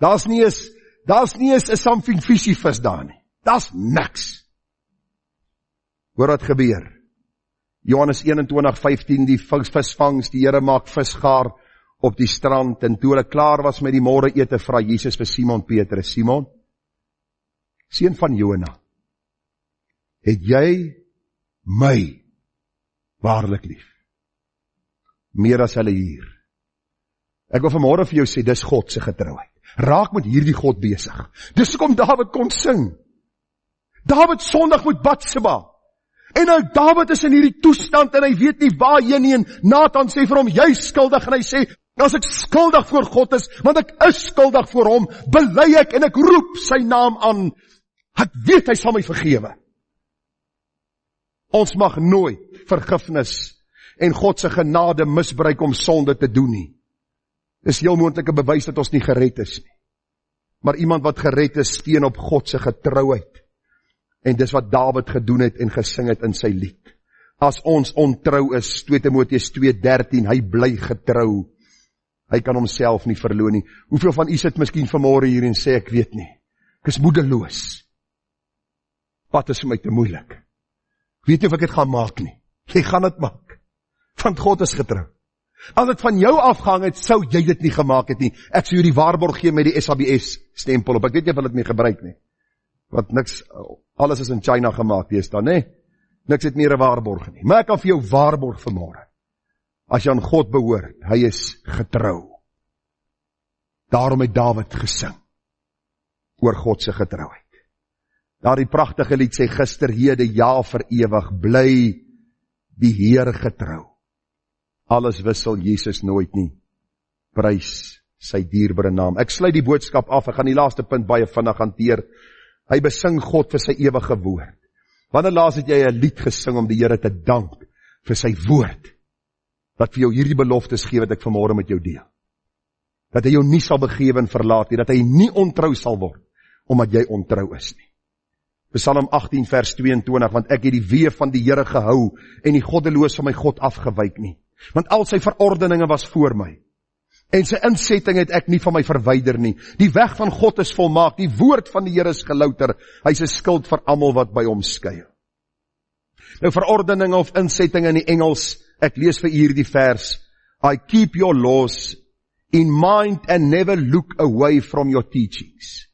Daar's nie eens 'n something visie vis daar nie. Daar's niks. Hoor wat gebeur. Johannes 21:15, die visvangs, die Here maak visgaar op die strand, en toe hulle klaar was met die môreete, vra Jesus vir Simon Petrus, Simon, seun van Jona, het jy my waarlik lief? Meer as hulle hier. Ek wil vanmôre vir jou sê, dis God se getrouheid. Raak met hierdie God besig. Dis hoekom Dawid kon sing. Dawid sondig met Batseba. En nou Dawid is in hierdie toestand en hy weet nie waarheen nie, en Nathan sê vir hom, jy is skuldig, en hy sê, as ek skuldig voor God is, want ek is skuldig voor hom, bely ek en ek roep sy naam aan. Ek weet hy sal my vergewe. Ons mag nooit vergifnis en God se genade misbruik om sonde te doen nie. Dis heel moontlike bewys dat ons nie gered is nie. Maar iemand wat gered is, steun op God se getrouheid. En dis wat Dawid gedoen het en gesing het in sy lied. As ons ontrou is, 2 Timoteus 2:13, hy bly getrou. Hy kan homself nie verloon nie. Hoeveel van u sit miskien vanmôre hier en sê, ek weet nie. Ek is moedeloos. Wat is vir my te moeilik? Ek weet nie of ek dit gaan maak nie. Jy gaan dit maak. Want God is getrou. As dit van jou afgehang het, sou jy dit nie gemaak het nie. Ek sou jou die waarborg gee met die SABS stempel op. Ek weet nie of hulle dit mee gebruik nie. Want niks, alles is in China gemaak deesdae, nê? Niks het meer 'n waarborg nie. Maar ek kan vir jou waarborg vanmôre. As jy aan God behoort, hy is getrou. Daarom het Dawid gesing oor God se getrouheid. Daardie pragtige lied sê, gister, hede, ja vir ewig, bly die Heer getrou. Alles wissel Jesus nooit nie. Prys sy dierbare naam. Ek sluit die boodskap af, ek gaan die laaste punt baie vinnig hanteer. Hy besing God vir sy ewige woord. Wanneer laas het jy 'n lied gesing om die Here te dank vir sy woord, wat vir jou hierdie beloftes gee wat ek vanmôre met jou deel? Dat hy jou nie sal begewe en verlaat nie, dat hy nie ontrou sal word, omdat jy ontrou is nie. Psalm 18 vers 22, want ek het die weë van die Here gehou, en die goddeloos van my God afgewyk nie. Want al sy verordeninge was voor my, en sy insetting het ek nie van my verwyder nie. Die weg van God is volmaak, die woord van die Here is gelouter, hy is 'n skild vir almal wat by hom skuil. Nou verordeninge of insetting in die Engels, ek lees vir u hierdie vers, I keep your laws in mind and never look away from your teachings.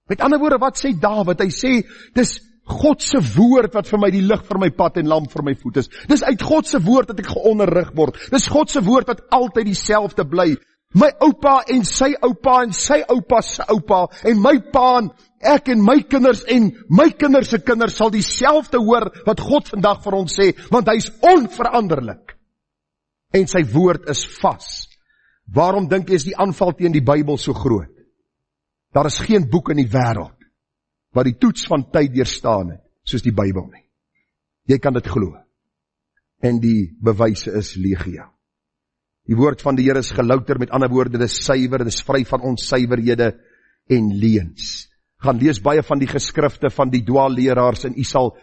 Met ander woorde, wat sê Dawid? Hy sê, dis God se woord wat vir my die lig vir my pad en lamp vir my voet is. Dis uit God se woord dat ek geonderrig word. Dis God se woord wat altyd dieselfde bly. My oupa en sy oupa en sy oupa se oupa en my pa en ek en my kinders se kinders sal dieselfde hoor wat God vandag vir ons sê, want hy is onveranderlik. En sy woord is vas. Waarom dink jy is die aanval teen die Bybel so groot? Daar is geen boek in die wêreld wat die toets van tyd deurstaan het, soos die Bybel nie. Jy kan dit glo. En die bewyse is legio. Die woord van die Here is gelouter, met ander woorde, dit is suiwer, dit is vry van onsuiverhede en leuns. Gaan lees baie van die geskrifte van die dwaalleraars en u sal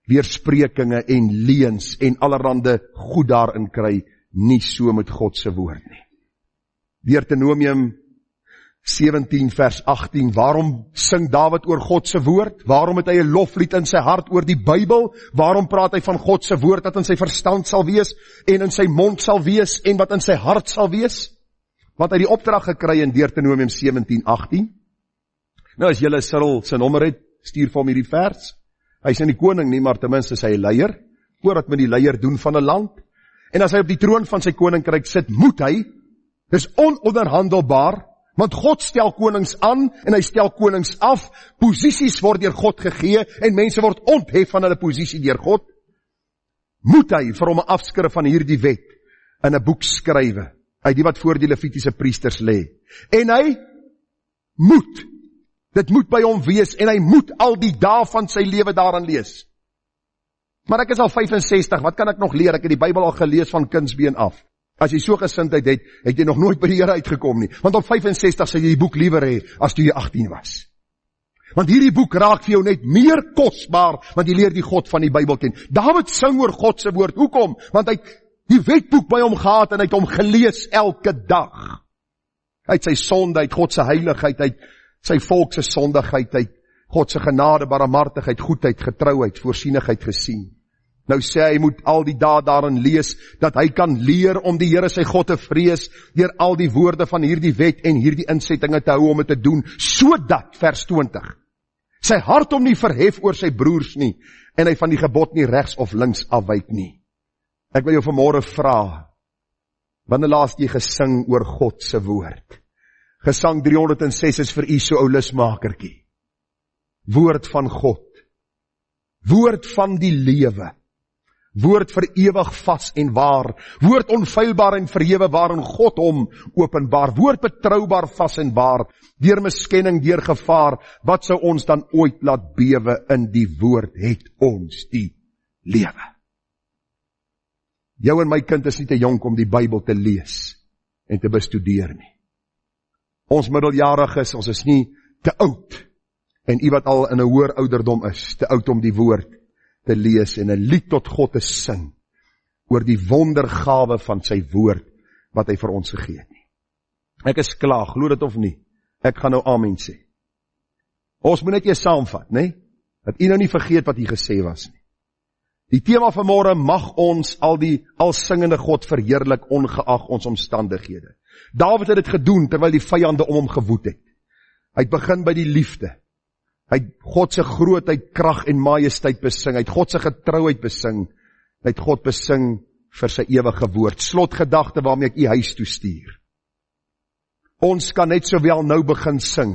weersprekinge en leuns en allerhande goed daarin kry, nie so met God se woord nie. Deuteronomium 17 vers 18, waarom sing Dawid oor God se woord? Waarom het hy 'n loflied in sy hart oor die Bybel? Waarom praat hy van God se woord wat in sy verstand sal wees en in sy mond sal wees en wat in sy hart sal wees? Want hy het die opdrag gekry in Deuteronomium 17:18. Nou as julle Cyril se nommer het, stuur vir hom hierdie vers. Hy is nie die koning nie, maar ten minste is hy 'n leier. Hoor wat met die leier doen van 'n land. En as hy op die troon van sy koninkryk sit, moet hy, dis ononderhandelbaar, want God stel konings aan en hy stel konings af. Posisies word deur God gegee en mense word onthef van hulle posisie deur God. Moet hy vir hom 'n afskrif van hierdie wet in 'n boek skrywe, uit die wat voor die Levitiese priesters lê. En hy moet, dit moet by hom wees en hy moet al die dae van sy lewe daarin lees. Maar ek is al 65, wat kan ek nog leer? Ek het die Bybel al gelees van kindsbeen af. As jy so gesindheid het, het jy nog nooit by die Here uitgekom nie. Want op 65 sal jy die boek liewer hê as toe jy 18 was. Want hierdie boek raak vir jou net meer kosbaar, want jy leer die God van die Bybel ken. Dawid sing oor God se woord. Hoekom? Want hy het die wetboek by hom gehad en hy het hom gelees elke dag. Hy het sy sonde, hy het God se heiligheid, hy het sy volk se sondigheid, hy het God se genade, barmhartigheid, goedheid, getrouheid, voorsienigheid gesien. Nou sê hy moet al die dae daarin lees, dat hy kan leer om die Here sy God te vrees, deur al die woorde van hierdie wet en hierdie insettinge te hou om dit te doen, sodat, vers 20, sy hart hom nie verhef oor sy broers nie, en hy van die gebod nie regs of links afwyk nie. Ek wil jou vanmôre vra, wanneer laas jy gesing oor God se woord? Gesang 306 is vir u so ou lusmakertjie. Woord van God, woord van die lewe, woord vir ewig vas en waar, woord onfeilbaar en verhewe waarin God hom openbaar, woord betroubaar vas en waar, deur miskenning, deur gevaar, wat sou ons dan ooit laat bewe? In die woord het ons die lewe. Jou en my kind is nie te jonk om die Bybel te lees en te bestudeer nie. Ons middeljariges, ons is nie te oud, en u wat al in 'n hoër ouderdom is, te oud om die woord te lees en 'n lied tot God te sing oor die wondergawe van sy woord wat hy vir ons gegee het nie. Ek is klaar, glo dit of nie. Ek gaan nou amen sê. Ons moet net eers saamvat, né? Dat u nou nie vergeet wat hy gesê was nie. Die tema van môre, mag ons al singende God verheerlik ongeag ons omstandighede. Dawid het dit gedoen terwyl die vyande om hom gewoed het. Hy het begin by die liefde. Hy het God se grootheid, krag en majesteit besing. Hy het God se getrouheid besing. Hy het God besing vir sy ewige woord. Slotgedagte waarmee ek u huis toe stuur. Ons kan net sowel nou begin sing,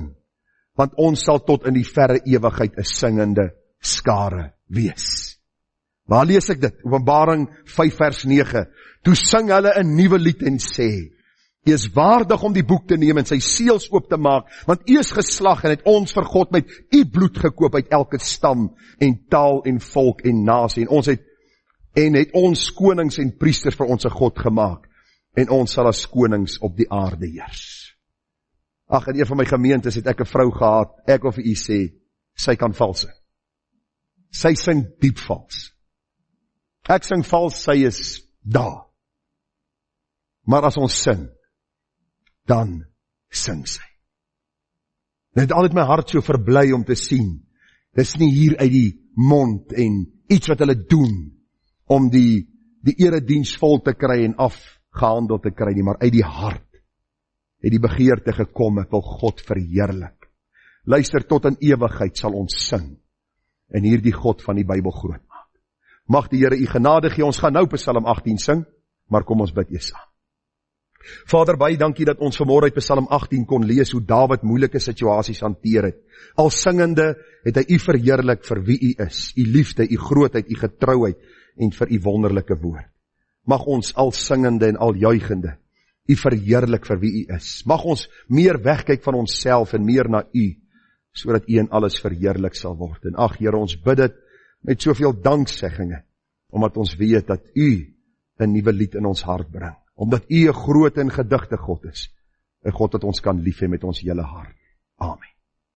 want ons sal tot in die verre ewigheid 'n singende skare wees. Waar lees ek dit? Openbaring 5 vers 9. Toe sing hulle 'n nuwe lied en sê, U is waardig om die boek te neem en sy seels oop te maak, want U is geslag en het ons vir God met U bloed gekoop uit elke stam en taal en volk en nasie. En het ons konings en priesters vir ons God gemaak, en ons sal as konings op die aarde heers. Ag, in een van my gemeentes het ek 'n vrou gehad, ek wil vir u sê, sy kan vals sing. Sy sing diep vals. Ek sing vals, sy is daar. Maar as ons sing, dan sing sy. Dit het altyd my hart so verbly om te sien, dis nie hier uit die mond en iets wat hulle doen, om die erediens vol te kry en afgehandel te kry nie, maar uit die hart het die begeerte gekom, ek wil God verheerlik. Luister, tot in ewigheid sal ons sing, en hier die God van die Bybel groot maak. Mag die Here u genade gee, ons gaan nou Psalm 18 sing, maar kom ons bid eers saam. Vader, baie dankie dat ons vanmôre uit Psalm 18 kon lees hoe Dawid moeilike situasies hanteer het. Al singende het hy u verheerlik vir wie u is, u liefde, u grootheid, u getrouheid en vir u wonderlike woord. Mag ons al singende en al juigende u verheerlik vir wie u is. Mag ons meer wegkyk van onsself en meer na u, sodat u in alles verheerlik sal word. En ag Here, ons bid dit met soveel dankseggings omdat ons weet dat U 'n nuwe lied in ons hart bring, omdat U 'n groot en gedigte God is, 'n God wat ons kan lief hê met ons hele hart. Amen.